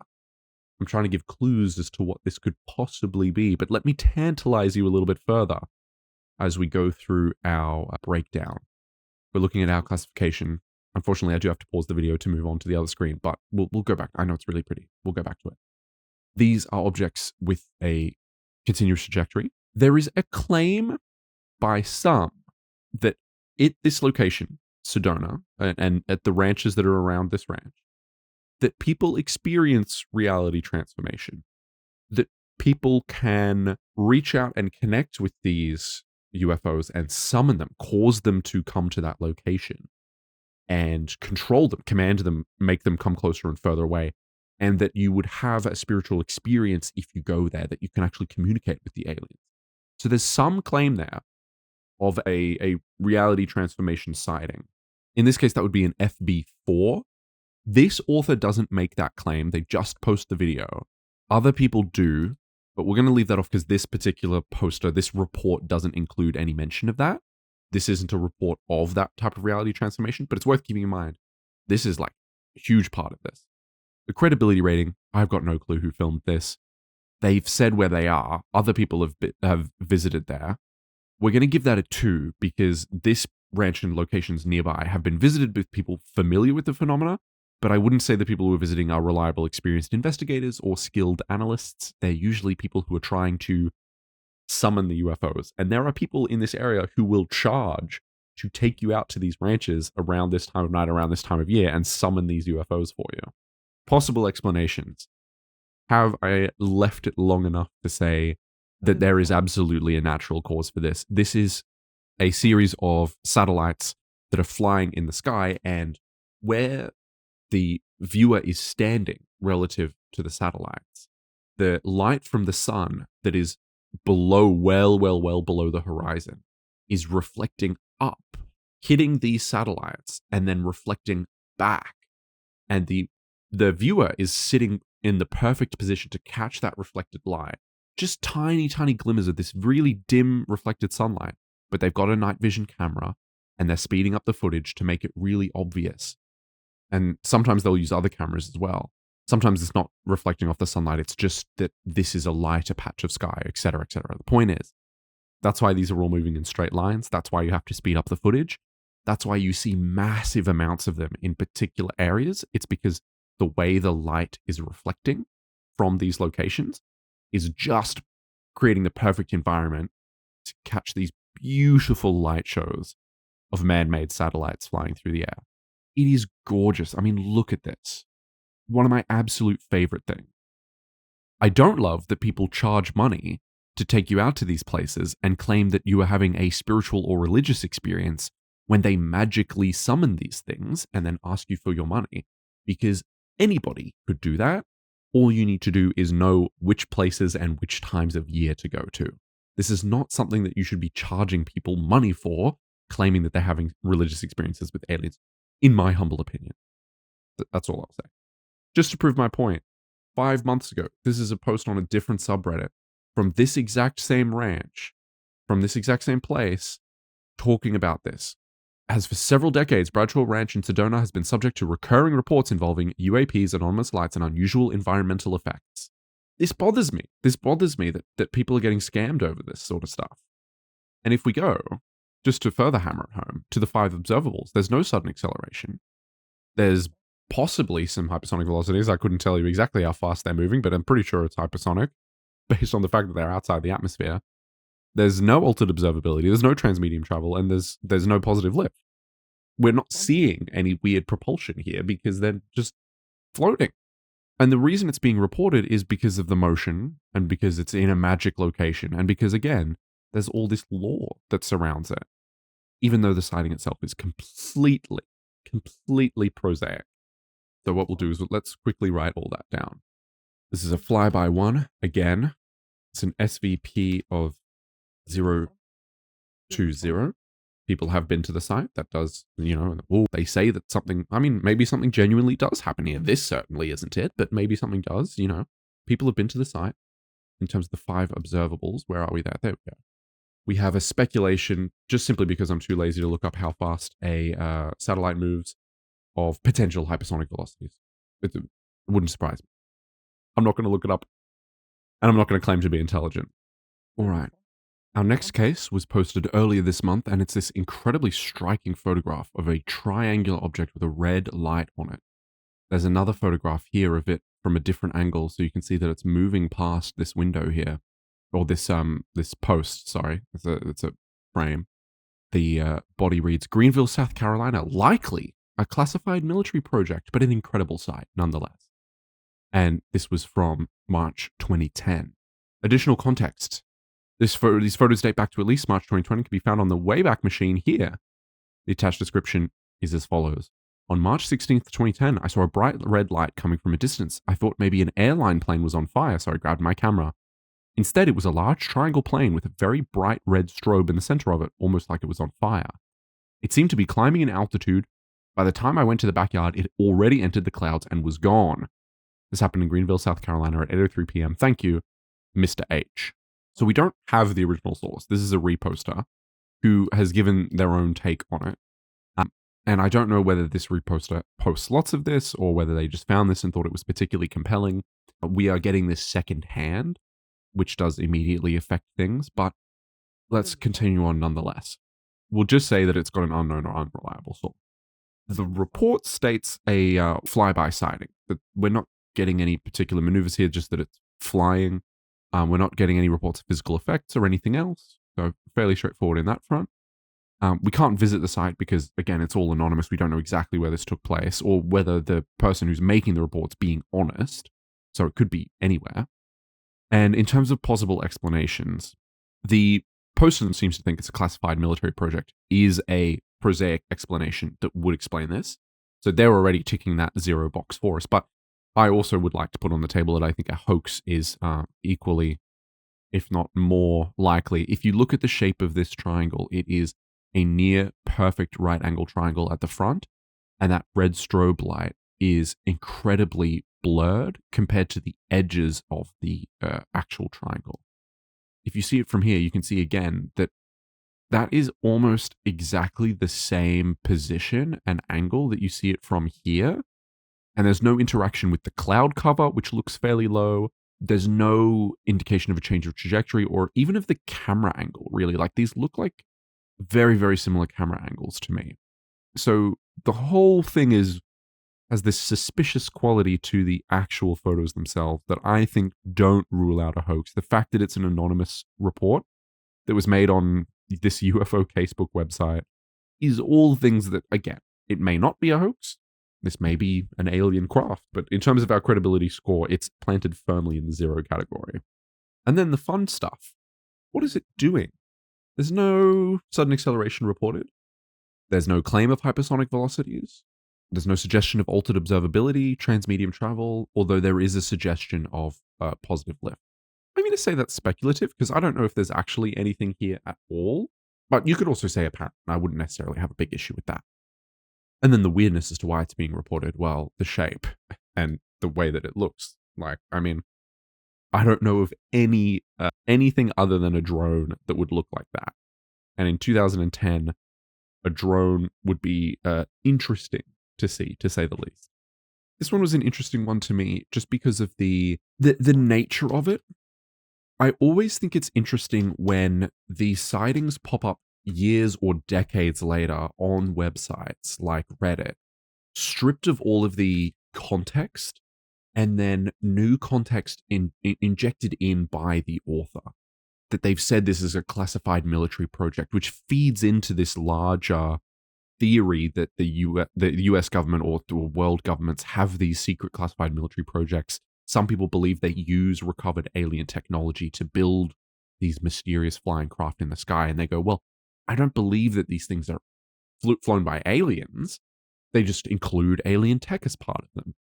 I'm trying to give clues as to what this could possibly be, but let me tantalize you a little bit further as we go through our breakdown. We're looking at our classification. Unfortunately, I do have to pause the video to move on to the other screen, but we'll go back. I know it's really pretty. We'll go back to it. These are objects with a continuous trajectory. There is a claim by some that at this location, Sedona, and at the ranches that are around this ranch, that people experience reality transformation, that people can reach out and connect with these UFOs and summon them, cause them to come to that location and control them, command them, make them come closer and further away, and that you would have a spiritual experience if you go there, that you can actually communicate with the aliens. So there's some claim there of a reality transformation sighting. In this case, that would be an FB4. This author doesn't make that claim. They just post the video. Other people do, but we're going to leave that off because this particular poster, this report doesn't include any mention of that. This isn't a report of that type of reality transformation, but it's worth keeping in mind. This is like a huge part of this. The credibility rating, I've got no clue who filmed this. They've said where they are. Other people have visited there. We're going to give that a 2 because this ranch and locations nearby have been visited with people familiar with the phenomena, but I wouldn't say the people who are visiting are reliable, experienced investigators or skilled analysts. They're usually people who are trying to summon the UFOs. And there are people in this area who will charge to take you out to these ranches around this time of night, around this time of year, and summon these UFOs for you. Possible explanations. Have I left it long enough to say that there is absolutely a natural cause for this? This is a series of satellites that are flying in the sky, and where the viewer is standing relative to the satellites, the light from the sun that is below, well below the horizon, is reflecting up, hitting these satellites, and then reflecting back. And the viewer is sitting in the perfect position to catch that reflected light. Just tiny glimmers of this really dim reflected sunlight. But they've got a night vision camera, and they're speeding up the footage to make it really obvious. And sometimes they'll use other cameras as well. Sometimes it's not reflecting off the sunlight. It's just that this is a lighter patch of sky, etc., etc. The point is, that's why these are all moving in straight lines. That's why you have to speed up the footage. That's why you see massive amounts of them in particular areas. It's because the way the light is reflecting from these locations is just creating the perfect environment to catch these beautiful light shows of man-made satellites flying through the air. It is gorgeous. I mean, look at this. One of my absolute favorite things. I don't love that people charge money to take you out to these places and claim that you are having a spiritual or religious experience when they magically summon these things and then ask you for your money. Because anybody could do that. All you need to do is know which places and which times of year to go to. This is not something that you should be charging people money for, claiming that they're having religious experiences with aliens, in my humble opinion. That's all I'll say. Just to prove my point, 5 months ago, this is a post on a different subreddit from this exact same ranch, from this exact same place, talking about this. As for several decades, Bradshaw Ranch in Sedona has been subject to recurring reports involving UAPs, anonymous lights, and unusual environmental effects. This bothers me. This bothers me that people are getting scammed over this sort of stuff. And if we go, just to further hammer it home, to the 5 observables, there's no sudden acceleration. There's possibly some hypersonic velocities. I couldn't tell you exactly how fast they're moving, but I'm pretty sure it's hypersonic, based on the fact that they're outside the atmosphere. There's no altered observability, there's no transmedium travel, and there's no positive lift. We're not seeing any weird propulsion here because they're just floating. And the reason it's being reported is because of the motion, and because it's in a magic location, and because, again, there's all this lore that surrounds it, even though the sighting itself is completely prosaic. So what we'll do is let's quickly write all that down. This is a flyby one. Again, it's an SVP of 020. People have been to the site. That does, they say that something, maybe something genuinely does happen here. This certainly isn't it, but maybe something does, People have been to the site. In terms of the 5 observables, where are we there? There we go. We have a speculation, just simply because I'm too lazy to look up how fast a satellite moves, of potential hypersonic velocities. It wouldn't surprise me. I'm not going to look it up, and I'm not going to claim to be intelligent. All right. Our next case was posted earlier this month, and it's this incredibly striking photograph of a triangular object with a red light on it. There's another photograph here of it from a different angle, so you can see that it's moving past this window here, or this post. Sorry, it's a frame. The body reads Greenville, South Carolina, likely a classified military project, but an incredible sight nonetheless. And this was from March 2010. Additional context. These photos date back to at least March 2020, can be found on the Wayback Machine here. The attached description is as follows. On March 16th, 2010, I saw a bright red light coming from a distance. I thought maybe an airline plane was on fire, so I grabbed my camera. Instead, it was a large triangle plane with a very bright red strobe in the center of it, almost like it was on fire. It seemed to be climbing in altitude. By the time I went to the backyard, it already entered the clouds and was gone. This happened in Greenville, South Carolina at 8:03 p.m. Thank you, Mr. H. So we don't have the original source. This is a reposter who has given their own take on it. And I don't know whether this reposter posts lots of this or whether they just found this and thought it was particularly compelling. We are getting this secondhand, which does immediately affect things, but let's continue on nonetheless. We'll just say that it's got an unknown or unreliable source. The report states a flyby sighting, that we're not getting any particular maneuvers here, just that it's flying. We're not getting any reports of physical effects or anything else, so fairly straightforward in that front. We can't visit the site because, again, it's all anonymous. We don't know exactly where this took place or whether the person who's making the report's being honest, so it could be anywhere. And in terms of possible explanations, the poster seems to think it's a classified military project is a prosaic explanation that would explain this. So they're already ticking that 0 box for us. But I also would like to put on the table that I think a hoax is equally, if not more likely. If you look at the shape of this triangle, it is a near perfect right angle triangle at the front, and that red strobe light is incredibly blurred compared to the edges of the actual triangle. If you see it from here, you can see again that that is almost exactly the same position and angle that you see it from here. And there's no interaction with the cloud cover, which looks fairly low. There's no indication of a change of trajectory or even of the camera angle, really. Like, these look like very, very similar camera angles to me. So the whole thing has this suspicious quality to the actual photos themselves that I think don't rule out a hoax. The fact that it's an anonymous report that was made on this UFO casebook website is all things that, again, it may not be a hoax. This may be an alien craft, but in terms of our credibility score, it's planted firmly in the 0 category. And then the fun stuff. what is it doing? There's no sudden acceleration reported. There's no claim of hypersonic velocities. There's no suggestion of altered observability, transmedium travel, although there is a suggestion of positive lift. I'm going to say that's speculative because I don't know if there's actually anything here at all. But you could also say apparent. I wouldn't necessarily have a big issue with that. And then the weirdness as to why it's being reported, well, the shape and the way that it looks. Like, I mean, I don't know of anything other than a drone that would look like that. And in 2010, a drone would be interesting to see, to say the least. This one was an interesting one to me just because of the nature of it. I always think it's interesting when these sightings pop up years or decades later on websites like Reddit, stripped of all of the context and then new context injected in by the author. That they've said this is a classified military project, which feeds into this larger theory that the US government or world governments have these secret classified military projects. Some people believe they use recovered alien technology to build these mysterious flying craft in the sky. And they go, well, I don't believe that these things are flown by aliens. They just include alien tech as part of them.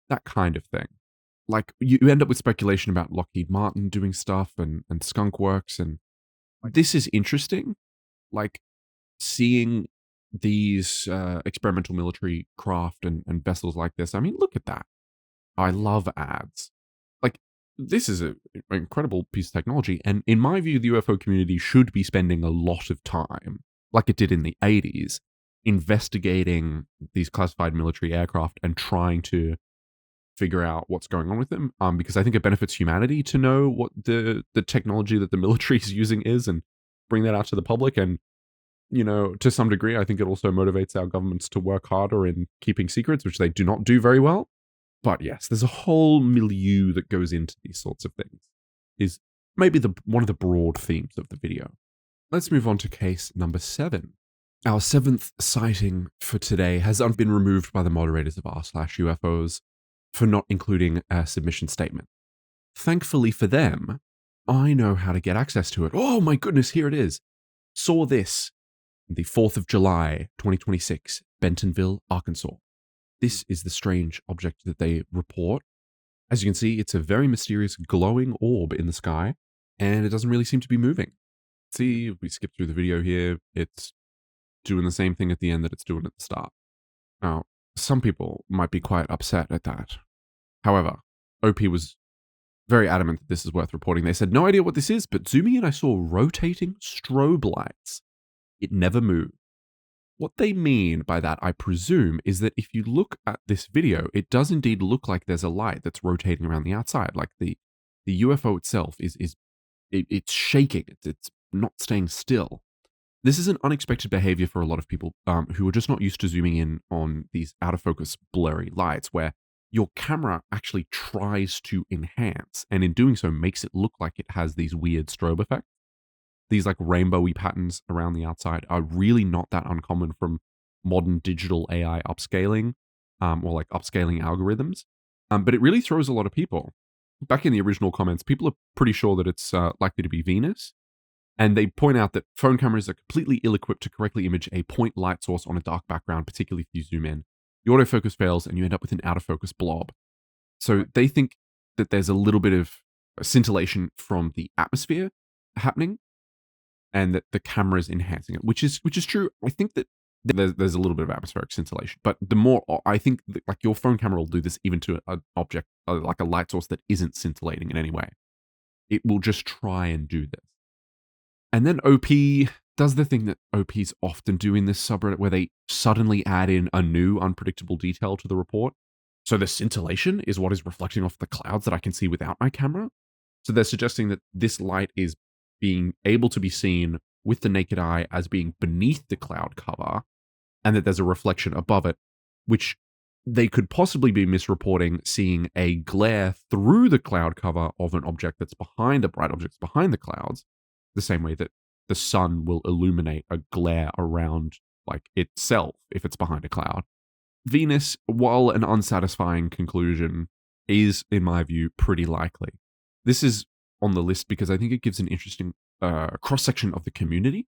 That kind of thing. Like, you end up with speculation about Lockheed Martin doing stuff and Skunk Works. And this is interesting. Like, seeing these experimental military craft and vessels like this. I mean, look at that. I love ads. Like, this is an incredible piece of technology. And in my view, the UFO community should be spending a lot of time, like it did in the 80s, investigating these classified military aircraft and trying to figure out what's going on with them. Because I think it benefits humanity to know what the technology that the military is using is and bring that out to the public. And, you know, to some degree, I think it also motivates our governments to work harder in keeping secrets, which they do not do very well. But yes, there's a whole milieu that goes into these sorts of things. Is maybe one of the broad themes of the video. Let's move on to case number 7. Our 7th sighting for today has been removed by the moderators of r/UFOs for not including a submission statement. Thankfully for them, I know how to get access to it. Oh my goodness, here it is. Saw this the 4th of July, 2026, Bentonville, Arkansas. This is the strange object that they report. As you can see, it's a very mysterious glowing orb in the sky, and it doesn't really seem to be moving. See, if we skip through the video here, it's doing the same thing at the end that it's doing at the start. Now, some people might be quite upset at that. However, OP was very adamant that this is worth reporting. They said, no idea what this is, but zooming in, I saw rotating strobe lights. It never moved. What they mean by that, I presume, is that if you look at this video, it does indeed look like there's a light that's rotating around the outside. Like the UFO itself it's shaking. It's not staying still. This is an unexpected behavior for a lot of people who are just not used to zooming in on these out of focus blurry lights, where your camera actually tries to enhance, and in doing so makes it look like it has these weird strobe effects. These like rainbowy patterns around the outside are really not that uncommon from modern digital AI upscaling or like upscaling algorithms. But it really throws a lot of people. Back in the original comments, people are pretty sure that it's likely to be Venus. And they point out that phone cameras are completely ill-equipped to correctly image a point light source on a dark background, particularly if you zoom in. The autofocus fails and you end up with an out-of-focus blob. So they think that there's a little bit of scintillation from the atmosphere happening, and that the camera is enhancing it, which is true. I think that there's a little bit of atmospheric scintillation, but the more I think that, like, your phone camera will do this even to an object like a light source that isn't scintillating in any way. It will just try and do this. And then OP does the thing that OPs often do in this subreddit, where they suddenly add in a new unpredictable detail to the report. So the scintillation is what is reflecting off the clouds that I can see without my camera. So they're suggesting that this light is being able to be seen with the naked eye as being beneath the cloud cover, and that there's a reflection above it, which they could possibly be misreporting seeing a glare through the cloud cover of an object that's behind the bright objects behind the clouds, the same way that the sun will illuminate a glare around like itself if it's behind a cloud. Venus, while an unsatisfying conclusion, is, in my view, pretty likely. This is on the list because I think it gives an interesting cross section of the community,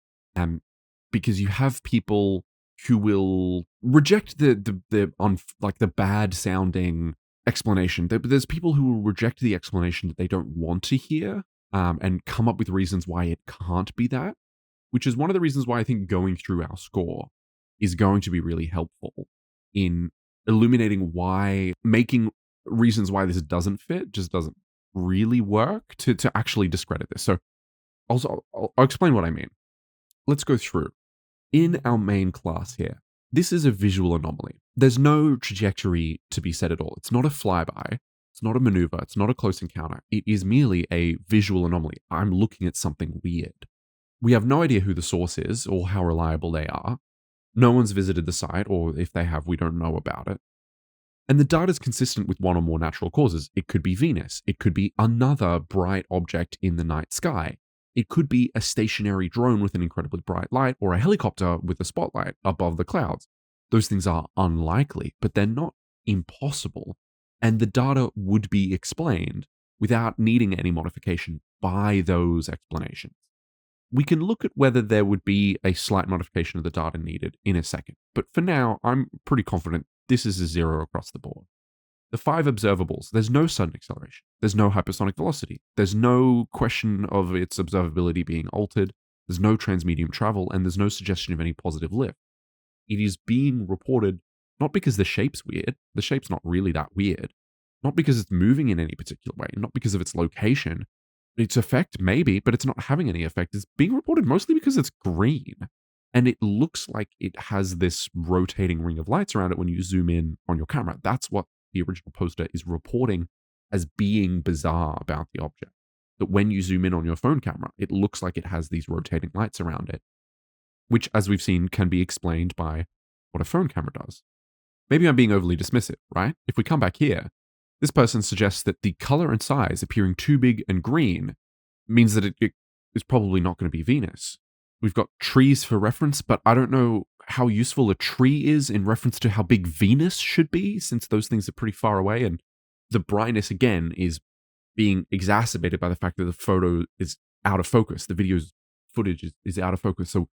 because you have people who will reject the bad sounding explanation. There's people who will reject the explanation that they don't want to hear, and come up with reasons why it can't be that, which is one of the reasons why I think going through our score is going to be really helpful in illuminating why, making reasons why this doesn't fit, just doesn't really work to actually discredit this. So I'll explain what I mean. Let's go through. In our main class here, this is a visual anomaly. There's no trajectory to be said at all. It's not a flyby. It's not a maneuver. It's not a close encounter. It is merely a visual anomaly. I'm looking at something weird. We have no idea who the source is or how reliable they are. No one's visited the site, or if they have, we don't know about it. And the data is consistent with one or more natural causes. It could be Venus. It could be another bright object in the night sky. It could be a stationary drone with an incredibly bright light, or a helicopter with a spotlight above the clouds. Those things are unlikely, but they're not impossible. And the data would be explained without needing any modification by those explanations. We can look at whether there would be a slight modification of the data needed in a second, but for now, I'm pretty confident this is a 0 across the board. The 5 observables, there's no sudden acceleration, there's no hypersonic velocity, there's no question of its observability being altered, there's no transmedium travel, and there's no suggestion of any positive lift. It is being reported not because the shape's weird, the shape's not really that weird, not because it's moving in any particular way, not because of its location. Its effect, maybe, but it's not having any effect. It's being reported mostly because it's green. And it looks like it has this rotating ring of lights around it when you zoom in on your camera. That's what the original poster is reporting as being bizarre about the object. That when you zoom in on your phone camera, it looks like it has these rotating lights around it, which, as we've seen, can be explained by what a phone camera does. Maybe I'm being overly dismissive, right? If we come back here, this person suggests that the color and size appearing too big and green means that it is probably not going to be Venus. We've got trees for reference, but I don't know how useful a tree is in reference to how big Venus should be, since those things are pretty far away. And the brightness, again, is being exacerbated by the fact that the photo is out of focus. The video's footage is out of focus. So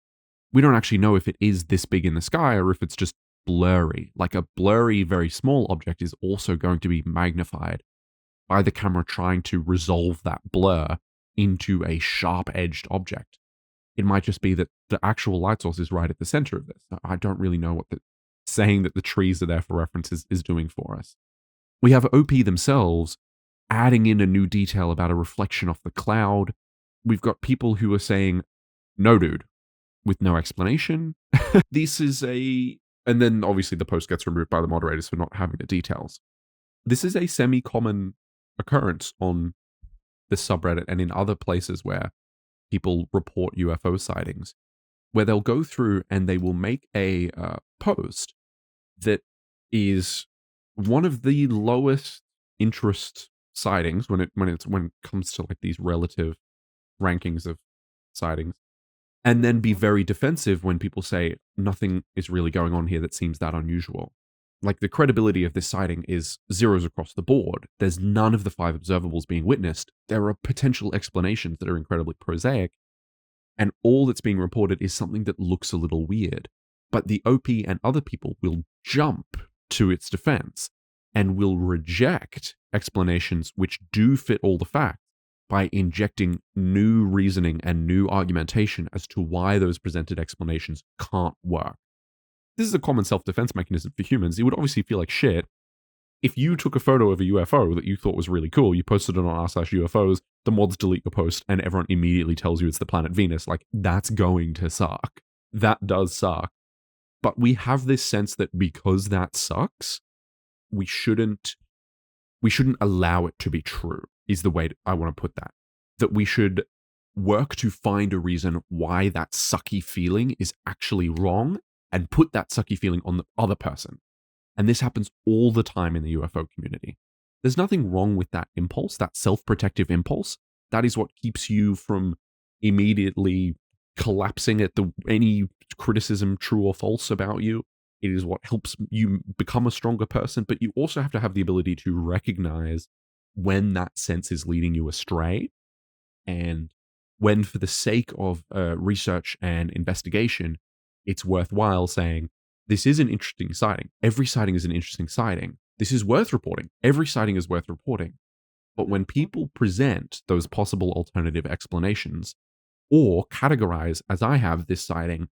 we don't actually know if it is this big in the sky or if it's just blurry. Like a blurry, very small object is also going to be magnified by the camera trying to resolve that blur into a sharp-edged object. It might just be that the actual light source is right at the center of this. I don't really know what saying that the trees are there for reference is doing for us. We have OP themselves adding in a new detail about a reflection off the cloud. We've got people who are saying, no dude, with no explanation. This is and then obviously the post gets removed by the moderators for not having the details. This is a semi-common occurrence on this subreddit and in other places where people report UFO sightings, where they'll go through and they will make a post that is one of the lowest interest sightings when it comes to like these relative rankings of sightings, and then be very defensive when people say nothing is really going on here that seems that unusual. Like, the credibility of this sighting is 0s across the board. There's none of the 5 observables being witnessed. There are potential explanations that are incredibly prosaic, and all that's being reported is something that looks a little weird. But the OP and other people will jump to its defense and will reject explanations which do fit all the facts by injecting new reasoning and new argumentation as to why those presented explanations can't work. This is a common self-defense mechanism for humans. It would obviously feel like shit if you took a photo of a UFO that you thought was really cool, you posted it on r/UFOs, the mods delete your post, and everyone immediately tells you it's the planet Venus. Like, that's going to suck. That does suck. But we have this sense that because that sucks, we shouldn't allow it to be true, is the way I want to put that. That we should work to find a reason why that sucky feeling is actually wrong and put that sucky feeling on the other person. And this happens all the time in the UFO community. There's nothing wrong with that impulse, that self-protective impulse. That is what keeps you from immediately collapsing at any criticism, true or false, about you. It is what helps you become a stronger person, but you also have to have the ability to recognize when that sense is leading you astray and when for the sake of research and investigation, it's worthwhile saying, this is an interesting sighting. Every sighting is an interesting sighting. This is worth reporting. Every sighting is worth reporting. But when people present those possible alternative explanations or categorize, as I have this sighting,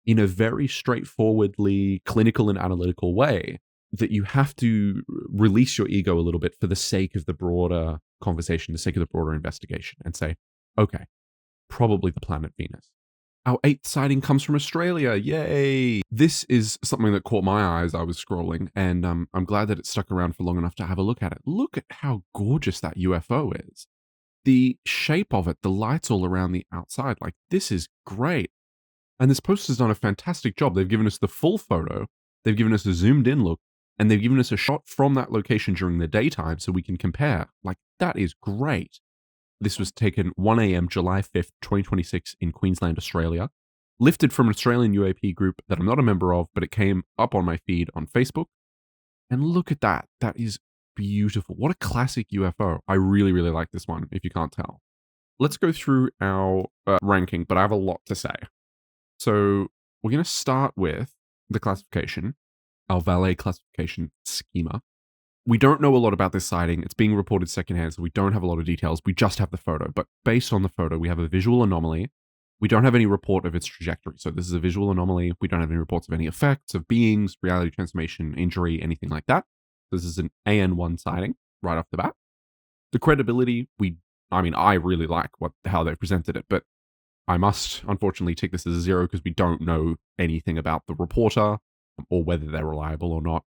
in a very straightforwardly clinical and analytical way, that you have to release your ego a little bit for the sake of the broader conversation, the sake of the broader investigation, and say, okay, probably the planet Venus. Our 8th sighting comes from Australia. Yay! This is something that caught my eye as I was scrolling, and I'm glad that it stuck around for long enough to have a look at it. Look at how gorgeous that UFO is. The shape of it, the lights all around the outside, like, this is great. And this poster's done a fantastic job. They've given us the full photo, they've given us a zoomed in look, and they've given us a shot from that location during the daytime so we can compare. Like, that is great. This was taken 1 a.m. July 5th, 2026 in Queensland, Australia. Lifted from an Australian UAP group that I'm not a member of, but it came up on my feed on Facebook. And look at that. That is beautiful. What a classic UFO. I really, really like this one, if you can't tell. Let's go through our ranking, but I have a lot to say. So we're going to start with the classification, our valet classification schema. We don't know a lot about this sighting. It's being reported secondhand, so we don't have a lot of details. We just have the photo. But based on the photo, we have a visual anomaly. We don't have any report of its trajectory. So this is a visual anomaly. We don't have any reports of any effects of beings, reality transformation, injury, anything like that. This is an AN1 sighting right off the bat. The credibility, I really like how they presented it, but I must unfortunately take this as a 0 because we don't know anything about the reporter or whether they're reliable or not.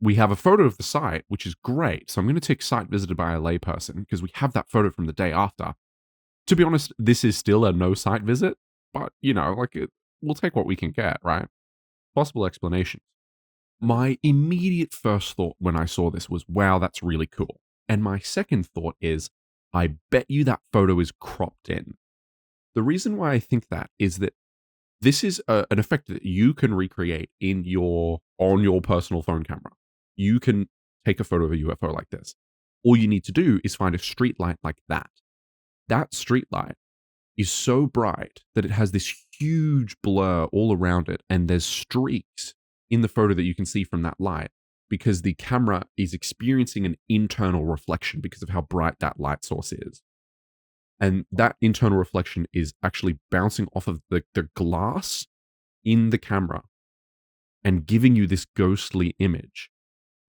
We have a photo of the site, which is great. So I'm going to tick site visited by a layperson because we have that photo from the day after. To be honest, this is still a no site visit, but we'll take what we can get, right? Possible explanations. My immediate first thought when I saw this was, wow, that's really cool. And my second thought is, I bet you that photo is cropped in. The reason why I think that is that this is an effect that you can recreate on your personal phone camera. You can take a photo of a UFO like this. All you need to do is find a street light like that. That street light is so bright that it has this huge blur all around it, and there's streaks in the photo that you can see from that light because the camera is experiencing an internal reflection because of how bright that light source is. And that internal reflection is actually bouncing off of the glass in the camera and giving you this ghostly image.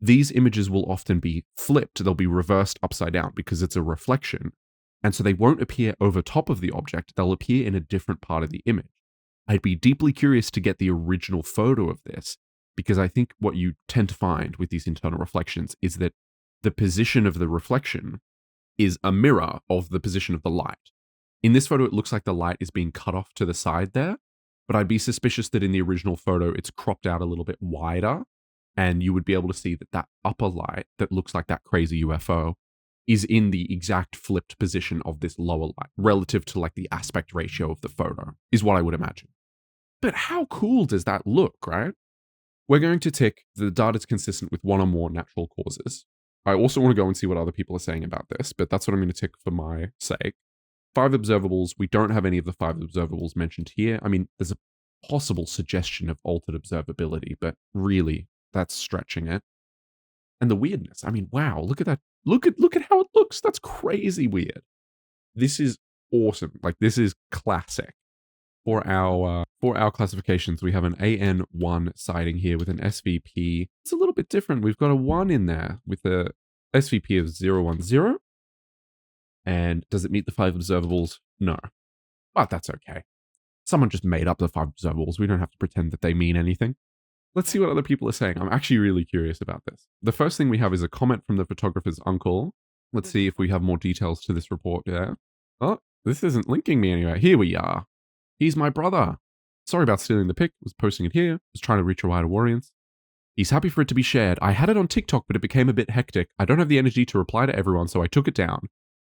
These images will often be flipped. They'll be reversed upside down because it's a reflection. And so they won't appear over top of the object. They'll appear in a different part of the image. I'd be deeply curious to get the original photo of this because I think what you tend to find with these internal reflections is that the position of the reflection is a mirror of the position of the light. In this photo, it looks like the light is being cut off to the side there, but I'd be suspicious that in the original photo, it's cropped out a little bit wider, and you would be able to see that that upper light that looks like that crazy UFO is in the exact flipped position of this lower light relative to like the aspect ratio of the photo, is what I would imagine. But how cool does that look, right? We're going to tick the data is consistent with one or more natural causes. I also want to go and see what other people are saying about this, but that's what I'm going to tick for my sake. 5 observables. We don't have any of the 5 observables mentioned here. I mean, there's a possible suggestion of altered observability, but really, that's stretching it. And the weirdness. I mean, wow, look at that. Look at how it looks. That's crazy weird. This is awesome. Like, this is classic. For our classifications, we have an AN1 sighting here with an SVP. It's a little bit different. We've got a 1 in there with a SVP of 010. And does it meet the 5 observables? No. But that's okay. Someone just made up the 5 observables. We don't have to pretend that they mean anything. Let's see what other people are saying. I'm actually really curious about this. The first thing we have is a comment from the photographer's uncle. Let's see if we have more details to this report there. Oh, this isn't linking me anywhere. Here we are. He's my brother. Sorry about stealing the pic. Was posting it here. Was trying to reach a wider audience. He's happy for it to be shared. I had it on TikTok, but it became a bit hectic. I don't have the energy to reply to everyone, so I took it down.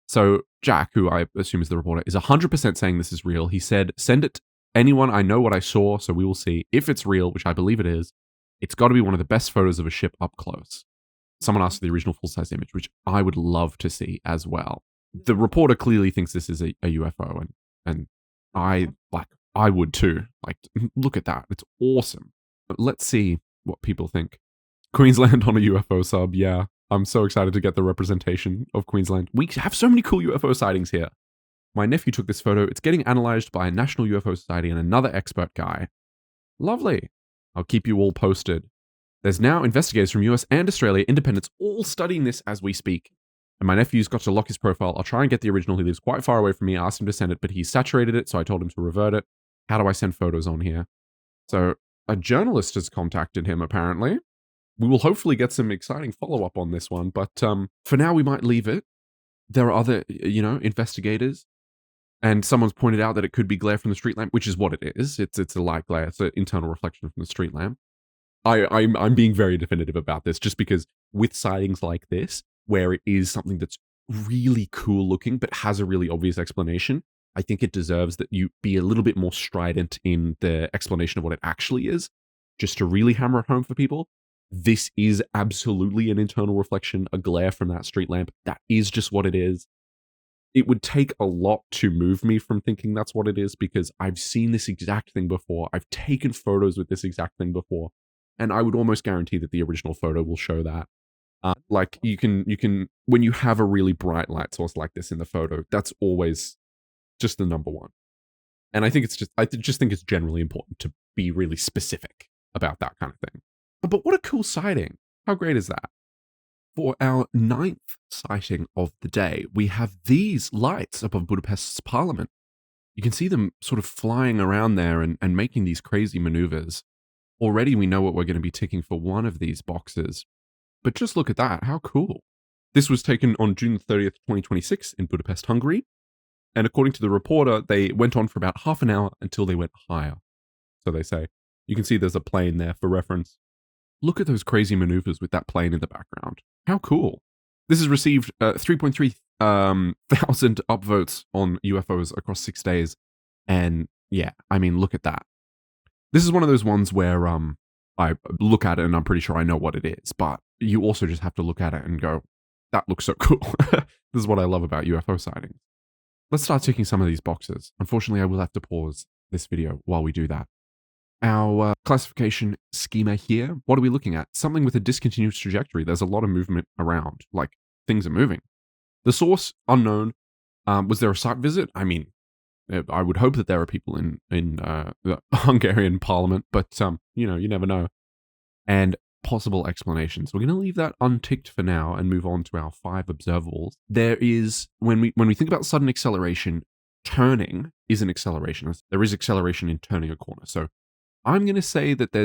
So Jack, who I assume is the reporter, is 100% saying this is real. He said, send it to anyone. I know what I saw, so we will see. If it's real, which I believe it is, it's got to be one of the best photos of a ship up close. Someone asked for the original full-size image, which I would love to see as well. The reporter clearly thinks this is a UFO, and And I would too. Like, look at that. It's awesome. But let's see what people think. Queensland on a UFO sub. Yeah. I'm so excited to get the representation of Queensland. We have so many cool UFO sightings here. My nephew took this photo. It's getting analyzed by a National UFO Society and another expert guy. Lovely. I'll keep you all posted. There's now investigators from US and Australia, independents, all studying this as we speak. And my nephew's got to lock his profile. I'll try and get the original. He lives quite far away from me. I asked him to send it, but he saturated it, so I told him to revert it. How do I send photos on here? So a journalist has contacted him, apparently. We will hopefully get some exciting follow-up on this one, but for now we might leave it. There are other, investigators. And someone's pointed out that it could be glare from the street lamp, which is what it is. It's a light glare. It's an internal reflection from the street lamp. I'm being very definitive about this just because with sightings like this, where it is something that's really cool looking but has a really obvious explanation, I think it deserves that you be a little bit more strident in the explanation of what it actually is, just to really hammer it home for people. This is absolutely an internal reflection, a glare from that street lamp. That is just what it is. It would take a lot to move me from thinking that's what it is because I've seen this exact thing before. I've taken photos with this exact thing before. And I would almost guarantee that the original photo will show that. Like you can, when you have a really bright light source like this in the photo, that's always just the number one. And I just think it's generally important to be really specific about that kind of thing. But what a cool sighting. How great is that? For our 9th sighting of the day, we have these lights above Budapest's parliament. You can see them sort of flying around there and making these crazy maneuvers. Already we know what we're going to be ticking for one of these boxes. But just look at that. How cool. This was taken on June 30th, 2026 in Budapest, Hungary. And according to the reporter, they went on for about half an hour until they went higher. So they say. You can see there's a plane there for reference. Look at those crazy maneuvers with that plane in the background. How cool. This has received 3.3 thousand upvotes on UFOs across 6 days. And yeah, I mean, look at that. This is one of those ones where I look at it and I'm pretty sure I know what it is, but you also just have to look at it and go, that looks so cool. This is what I love about UFO sightings. Let's start ticking some of these boxes. Unfortunately, I will have to pause this video while we do that. Our classification schema here, what are we looking at? Something with a discontinuous trajectory. There's a lot of movement around, like things are moving. The source, unknown. Was there a site visit? I mean, I would hope that there are people in the Hungarian parliament, but you never know. And possible explanations. We're going to leave that unticked for now and move on to our 5 observables. There is, when we think about sudden acceleration, turning is an acceleration. There is acceleration in turning a corner. So I'm going to say that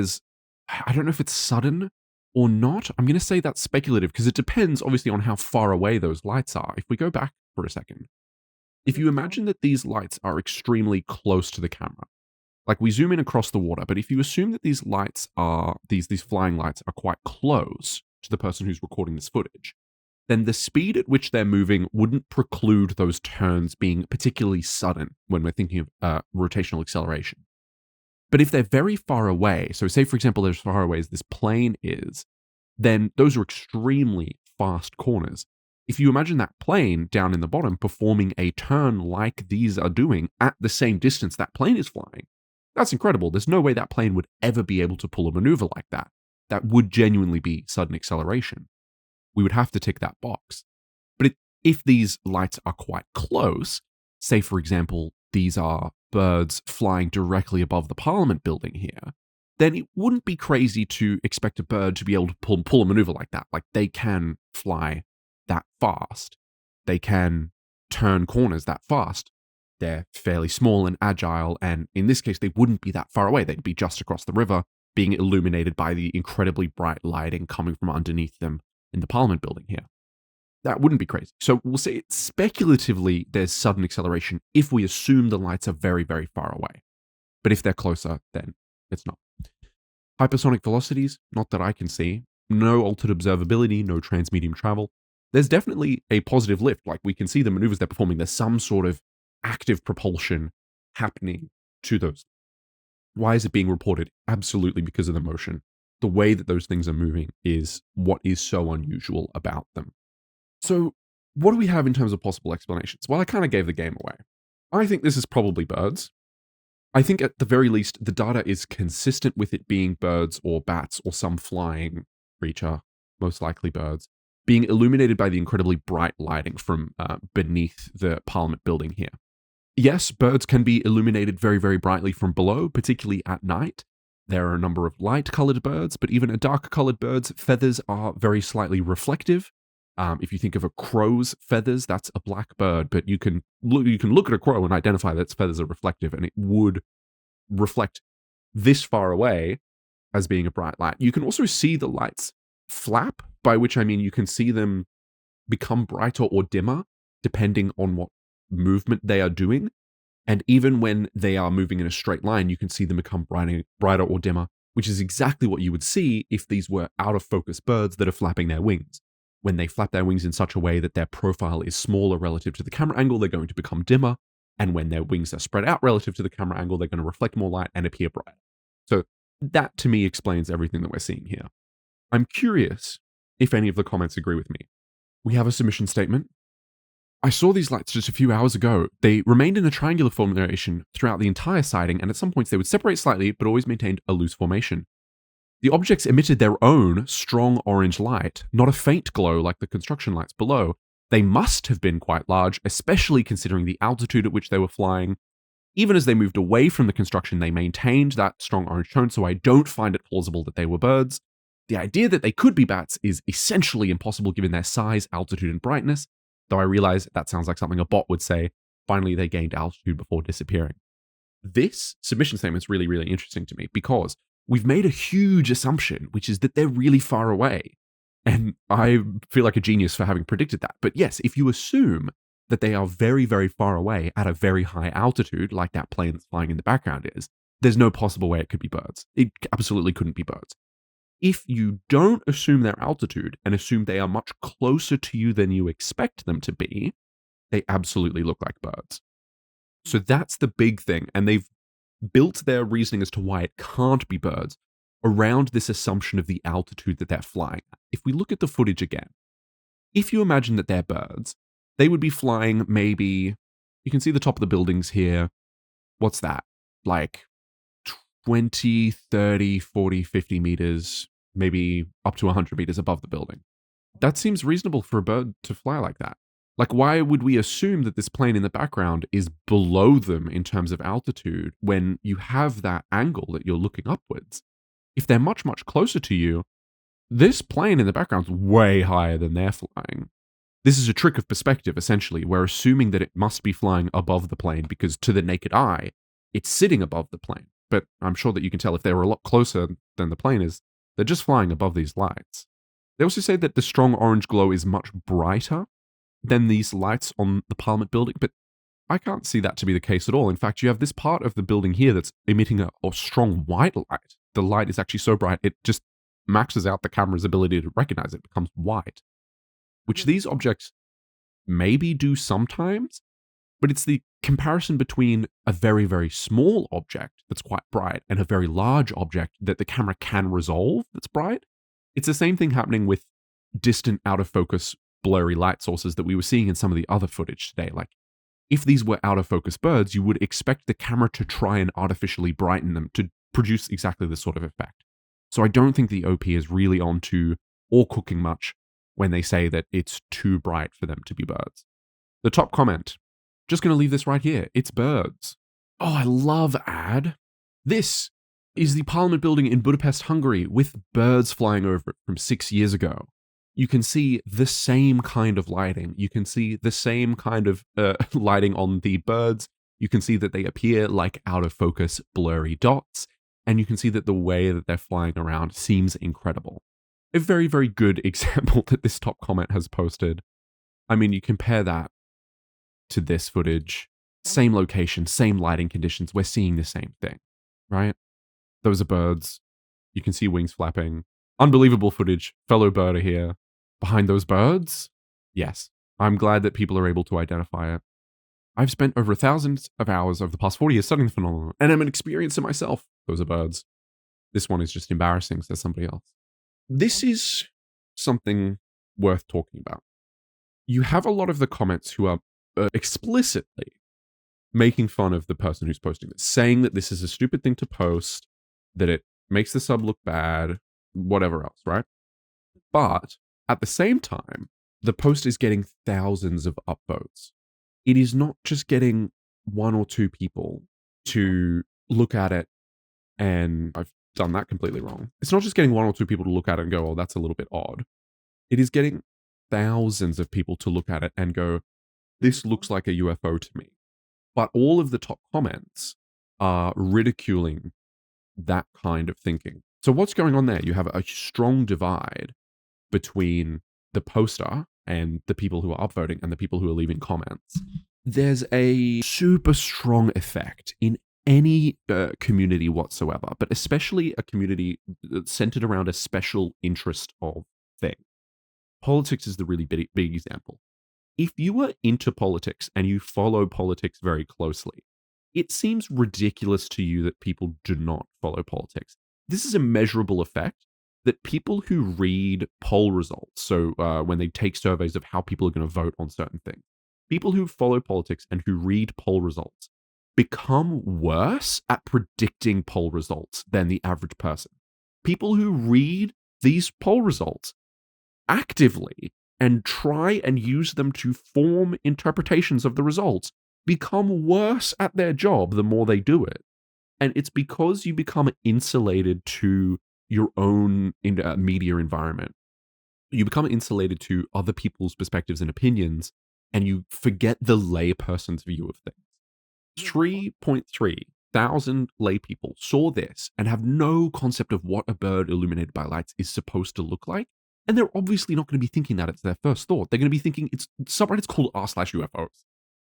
I don't know if it's sudden or not. I'm going to say that's speculative because it depends obviously on how far away those lights are. If we go back for a second, if you imagine that these lights are extremely close to the camera, like we zoom in across the water, but if you assume that these lights are, these flying lights are quite close to the person who's recording this footage, then the speed at which they're moving wouldn't preclude those turns being particularly sudden when we're thinking of rotational acceleration. But if they're very far away, so say for example, they're as far away as this plane is, then those are extremely fast corners. If you imagine that plane down in the bottom performing a turn like these are doing at the same distance that plane is flying, that's incredible. There's no way that plane would ever be able to pull a maneuver like that. That would genuinely be sudden acceleration. We would have to tick that box. But if these lights are quite close, say for example, these are birds flying directly above the Parliament building here, then it wouldn't be crazy to expect a bird to be able to pull a maneuver like that. Like they can fly that fast. They can turn corners that fast. They're fairly small and agile, and in this case, they wouldn't be that far away. They'd be just across the river, being illuminated by the incredibly bright lighting coming from underneath them in the Parliament building here. That wouldn't be crazy. So we'll say speculatively there's sudden acceleration if we assume the lights are very, very far away. But if they're closer, then it's not. Hypersonic velocities, not that I can see. No altered observability, no transmedium travel. There's definitely a positive lift. Like we can see the maneuvers they're performing. There's some sort of active propulsion happening to those. Why is it being reported? Absolutely because of the motion. The way that those things are moving is what is so unusual about them. So what do we have in terms of possible explanations? Well, I kind of gave the game away. I think this is probably birds. I think at the very least, the data is consistent with it being birds or bats or some flying creature, most likely birds, being illuminated by the incredibly bright lighting from beneath the Parliament building here. Yes, birds can be illuminated very, very brightly from below, particularly at night. There are a number of light-colored birds, but even a dark-colored bird's feathers are very slightly reflective. If you think of a crow's feathers, that's a black bird, but you can look at a crow and identify that its feathers are reflective, and it would reflect this far away as being a bright light. You can also see the lights flap, by which I mean you can see them become brighter or dimmer depending on what movement they are doing. And even when they are moving in a straight line, you can see them become brighter or dimmer, which is exactly what you would see if these were out of focus birds that are flapping their wings. When they flap their wings in such a way that their profile is smaller relative to the camera angle, they're going to become dimmer. And when their wings are spread out relative to the camera angle, they're going to reflect more light and appear brighter. So that to me explains everything that we're seeing here. I'm curious if any of the comments agree with me. We have a submission statement. I saw these lights just a few hours ago. They remained in a triangular formation throughout the entire sighting, and at some points they would separate slightly, but always maintained a loose formation. The objects emitted their own strong orange light, not a faint glow like the construction lights below. They must have been quite large, especially considering the altitude at which they were flying. Even as they moved away from the construction, they maintained that strong orange tone, so I don't find it plausible that they were birds. The idea that they could be bats is essentially impossible given their size, altitude, and brightness, though I realize that sounds like something a bot would say. Finally, they gained altitude before disappearing. This submission statement is really, really interesting to me because we've made a huge assumption, which is that they're really far away. And I feel like a genius for having predicted that. But yes, if you assume that they are very, very far away at a very high altitude, like that plane that's flying in the background is, there's no possible way it could be birds. It absolutely couldn't be birds. If you don't assume their altitude and assume they are much closer to you than you expect them to be, they absolutely look like birds. So that's the big thing. And they've built their reasoning as to why it can't be birds around this assumption of the altitude that they're flying at. If we look at the footage again, if you imagine that they're birds, they would be flying maybe, you can see the top of the buildings here. What's that? Like 20, 30, 40, 50 meters, maybe up to 100 meters above the building. That seems reasonable for a bird to fly like that. Like, why would we assume that this plane in the background is below them in terms of altitude when you have that angle that you're looking upwards? If they're much, much closer to you, this plane in the background is way higher than they're flying. This is a trick of perspective, essentially. We're assuming that it must be flying above the plane because to the naked eye, it's sitting above the plane. But I'm sure that you can tell if they were a lot closer than the plane is, they're just flying above these lights. They also say that the strong orange glow is much brighter than these lights on the Parliament building, but I can't see that to be the case at all. In fact, you have this part of the building here that's emitting a strong white light. The light is actually so bright, it just maxes out the camera's ability to recognize it, becomes white, which these objects maybe do sometimes, but it's the comparison between a very, very small object that's quite bright and a very large object that the camera can resolve that's bright. It's the same thing happening with distant, out of focus, blurry light sources that we were seeing in some of the other footage today. Like, if these were out of focus birds, you would expect the camera to try and artificially brighten them to produce exactly this sort of effect. So I don't think the OP is really onto or cooking much when they say that it's too bright for them to be birds. The top comment, just going to leave this right here. It's birds. Oh, I love ad. This is the Parliament building in Budapest, Hungary, with birds flying over it from 6 years ago. You can see the same kind of lighting. You can see the same kind of lighting on the birds. You can see that they appear like out of focus, blurry dots. And you can see that the way that they're flying around seems incredible. A very, very good example that this top comment has posted. I mean, you compare that to this footage, same location, same lighting conditions. We're seeing the same thing, right? Those are birds. You can see wings flapping. Unbelievable footage. Fellow birder here. Behind those birds? Yes. I'm glad that people are able to identify it. I've spent over 1,000 of hours over the past 40 years studying the phenomenon, and I'm an experiencer myself. Those are birds. This one is just embarrassing, says somebody else. This is something worth talking about. You have a lot of the comments who are explicitly making fun of the person who's posting this, saying that this is a stupid thing to post, that it makes the sub look bad, whatever else, right? But at the same time, the post is getting thousands of upvotes. It is not just getting one or two people to look at it, and I've done that completely wrong. It's not just getting one or two people to look at it and go, oh, that's a little bit odd. It is getting thousands of people to look at it and go, this looks like a UFO to me. But all of the top comments are ridiculing that kind of thinking. So what's going on there? You have a strong divide between the poster and the people who are upvoting and the people who are leaving comments. There's a super strong effect in any community whatsoever, but especially a community centered around a special interest of thing. Politics is the really big example. If you are into politics and you follow politics very closely, it seems ridiculous to you that people do not follow politics. This is a measurable effect that people who read poll results, so when they take surveys of how people are going to vote on certain things, people who follow politics and who read poll results become worse at predicting poll results than the average person. People who read these poll results actively and try and use them to form interpretations of the results become worse at their job the more they do it. And it's because you become insulated to your own media environment. You become insulated to other people's perspectives and opinions, and you forget the layperson's view of things. 3.3 thousand lay people saw this and have no concept of what a bird illuminated by lights is supposed to look like. And they're obviously not going to be thinking that it's their first thought. They're going to be thinking it's subreddit's called r/UFOs.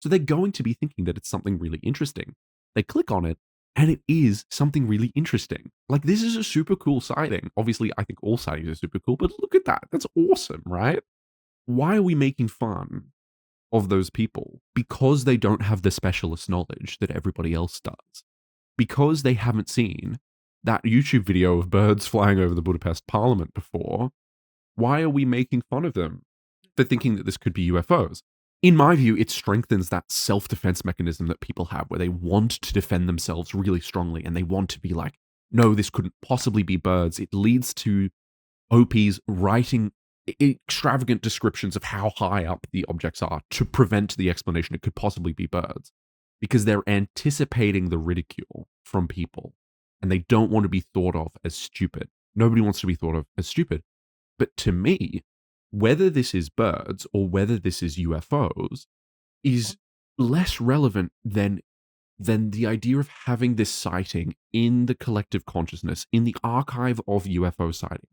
So they're going to be thinking that it's something really interesting. They click on it, and it is something really interesting. Like, this is a super cool sighting. Obviously, I think all sightings are super cool, but look at that. That's awesome, right? Why are we making fun of those people? Because they don't have the specialist knowledge that everybody else does. Because they haven't seen that YouTube video of birds flying over the Budapest Parliament before. Why are we making fun of them for thinking that this could be UFOs? In my view, it strengthens that self-defense mechanism that people have where they want to defend themselves really strongly and they want to be like, no, this couldn't possibly be birds. It leads to OPs writing extravagant descriptions of how high up the objects are to prevent the explanation it could possibly be birds, because they're anticipating the ridicule from people and they don't want to be thought of as stupid. Nobody wants to be thought of as stupid. But to me, whether this is birds or whether this is UFOs is less relevant than the idea of having this sighting in the collective consciousness, in the archive of UFO sightings.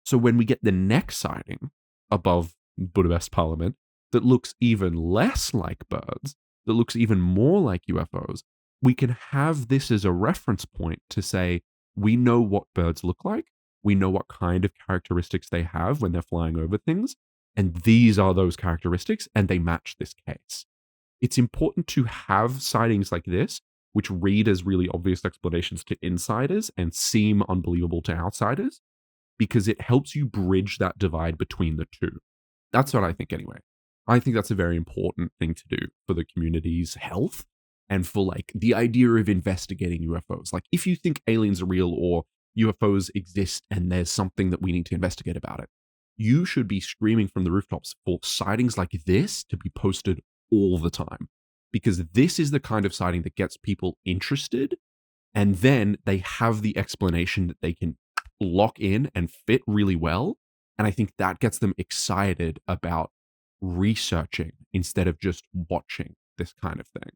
So when we get the next sighting above Budapest Parliament that looks even less like birds, that looks even more like UFOs, we can have this as a reference point to say, we know what birds look like. We know what kind of characteristics they have when they're flying over things, and these are those characteristics, and they match this case. It's important to have sightings like this, which read as really obvious explanations to insiders and seem unbelievable to outsiders, because it helps you bridge that divide between the two. That's what I think anyway. I think that's a very important thing to do for the community's health and for like the idea of investigating UFOs. Like, if you think aliens are real or UFOs exist and there's something that we need to investigate about it, you should be screaming from the rooftops for sightings like this to be posted all the time, because this is the kind of sighting that gets people interested, and then they have the explanation that they can lock in and fit really well. And I think that gets them excited about researching instead of just watching this kind of thing.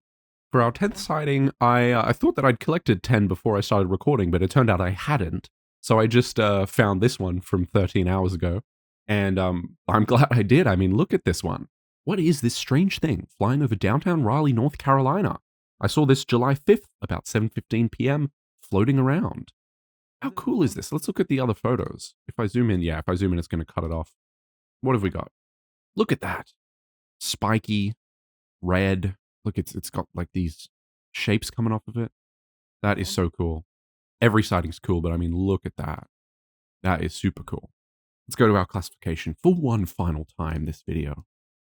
For our 10th sighting, I thought that I'd collected 10 before I started recording, but it turned out I hadn't. So I just found this one from 13 hours ago. And I'm glad I did. I mean, look at this one. What is this strange thing flying over downtown Raleigh, North Carolina? I saw this July 5th, about 7:15 p.m., floating around. How cool is this? Let's look at the other photos. If I zoom in, it's going to cut it off. What have we got? Look at that. Spiky, red. Look, it's got like these shapes coming off of it. That is so cool. Every sighting's cool, but I mean, look at that. That is super cool. Let's go to our classification for one final time this video.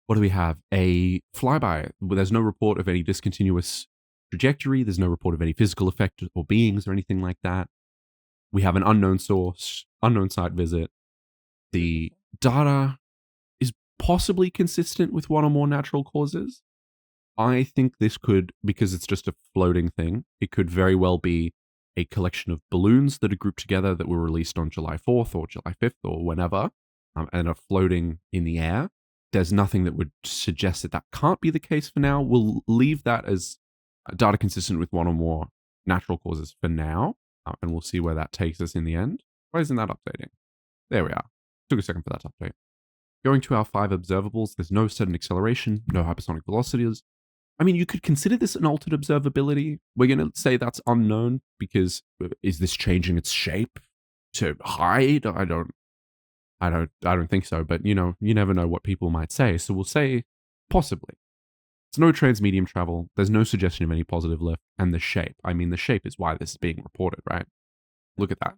What do we have? A flyby. There's no report of any discontinuous trajectory. There's no report of any physical effect or beings or anything like that. We have an unknown source, unknown site visit. The data is possibly consistent with one or more natural causes. I think this could, because it's just a floating thing, it could very well be a collection of balloons that are grouped together that were released on July 4th or July 5th or whenever, and are floating in the air. There's nothing that would suggest that that can't be the case for now. We'll leave that as data consistent with one or more natural causes for now, and we'll see where that takes us in the end. Why isn't that updating? There we are. Took a second for that to update. Going to our 5 observables, there's no sudden acceleration, no hypersonic velocities. I mean, you could consider this an altered observability. We're going to say that's unknown because is this changing its shape to hide? I don't think so. But you never know what people might say. So we'll say possibly. It's no transmedium travel. There's no suggestion of any positive lift, and the shape. I mean, the shape is why this is being reported, right? Look at that.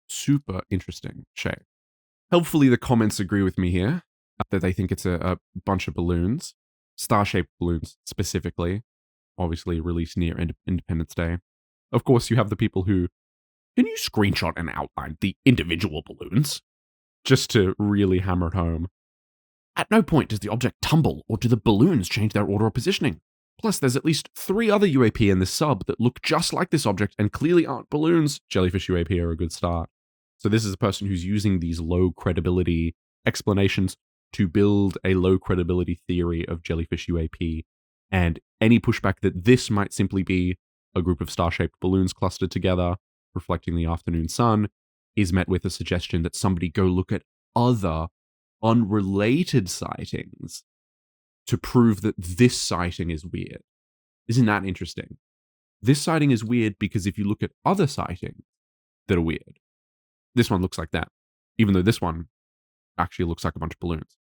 Super interesting shape. Hopefully the comments agree with me here that they think it's a bunch of balloons, star-shaped balloons specifically, obviously released near Independence Day. Of course, you have the people who, can you screenshot and outline the individual balloons? Just to really hammer it home. At no point does the object tumble or do the balloons change their order of positioning. Plus, there's at least 3 other UAP in this sub that look just like this object and clearly aren't balloons. Jellyfish UAP are a good start. So this is a person who's using these low credibility explanations to build a low credibility theory of jellyfish UAP. And any pushback that this might simply be a group of star-shaped balloons clustered together, reflecting the afternoon sun, is met with a suggestion that somebody go look at other unrelated sightings to prove that this sighting is weird. Isn't that interesting? This sighting is weird because if you look at other sightings that are weird, this one looks like that, even though this one actually looks like a bunch of balloons.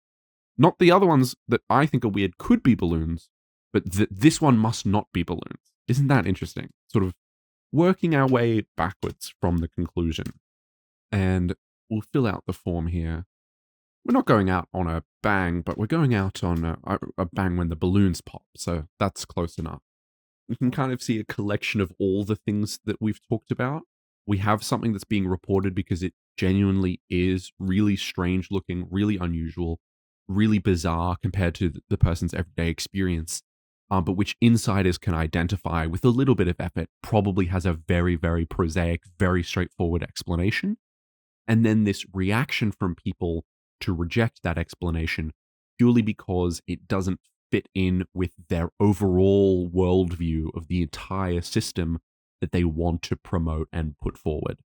Not the other ones that I think are weird could be balloons, but this one must not be balloons. Isn't that interesting? Sort of working our way backwards from the conclusion. And we'll fill out the form here. We're not going out on a bang, but we're going out on a bang when the balloons pop, so that's close enough. You can kind of see a collection of all the things that we've talked about. We have something that's being reported because it genuinely is really strange looking, really unusual, really bizarre compared to the person's everyday experience, but which insiders can identify with a little bit of effort, probably has a very, very prosaic, very straightforward explanation. And then this reaction from people to reject that explanation purely because it doesn't fit in with their overall worldview of the entire system that they want to promote and put forward.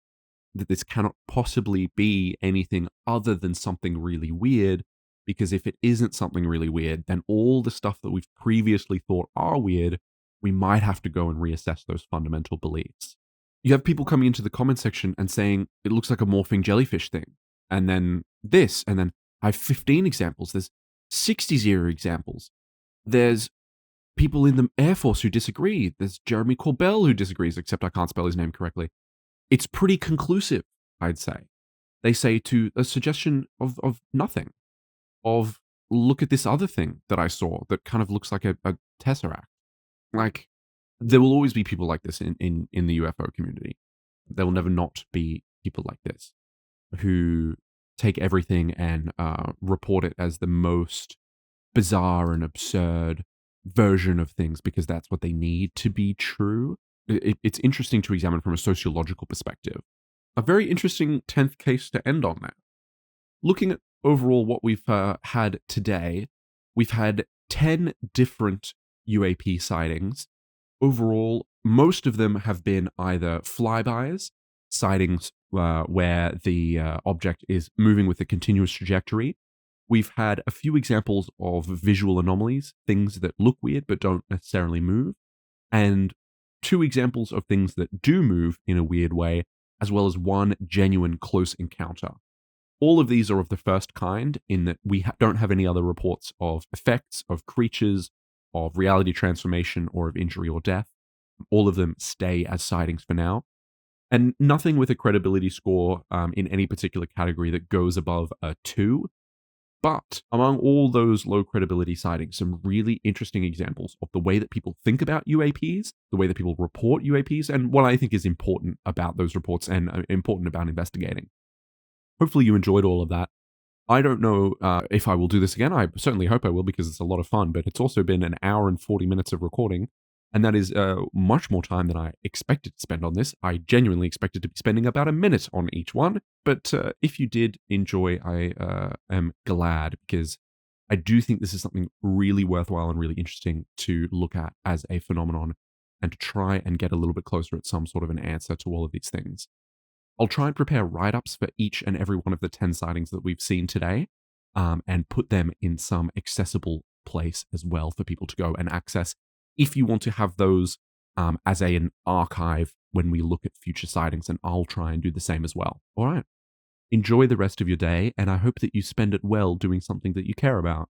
That this cannot possibly be anything other than something really weird, because if it isn't something really weird, then all the stuff that we've previously thought are weird, we might have to go and reassess those fundamental beliefs. You have people coming into the comment section and saying, it looks like a morphing jellyfish thing. And then this, and then I have 15 examples. There's 60 examples. There's people in the Air Force who disagree. There's Jeremy Corbell who disagrees, except I can't spell his name correctly. It's pretty conclusive, I'd say. They say to a suggestion of nothing. Of, look at this other thing that I saw that kind of looks like a tesseract. Like, there will always be people like this in the UFO community. There will never not be people like this who take everything and report it as the most bizarre and absurd version of things because that's what they need to be true. It's interesting to examine from a sociological perspective. A very interesting 10th case to end on that. Looking at overall what we've had today, we've had 10 different UAP sightings. Overall, most of them have been either flybys, sightings where the object is moving with a continuous trajectory. We've had a few examples of visual anomalies, things that look weird but don't necessarily move, and 2 examples of things that do move in a weird way, as well as 1 genuine close encounter. All of these are of the first kind in that we don't have any other reports of effects, of creatures, of reality transformation, or of injury or death. All of them stay as sightings for now. And nothing with a credibility score in any particular category that goes above a 2. But among all those low credibility sightings, some really interesting examples of the way that people think about UAPs, the way that people report UAPs, and what I think is important about those reports and important about investigating. Hopefully you enjoyed all of that. I don't know if I will do this again. I certainly hope I will because it's a lot of fun, but it's also been an hour and 40 minutes of recording, and that is much more time than I expected to spend on this. I genuinely expected to be spending about a minute on each one, but if you did enjoy, I am glad because I do think this is something really worthwhile and really interesting to look at as a phenomenon and to try and get a little bit closer at some sort of an answer to all of these things. I'll try and prepare write-ups for each and every one of the 10 sightings that we've seen today, and put them in some accessible place as well for people to go and access if you want to have those as an archive when we look at future sightings, and I'll try and do the same as well. All right. Enjoy the rest of your day, and I hope that you spend it well doing something that you care about.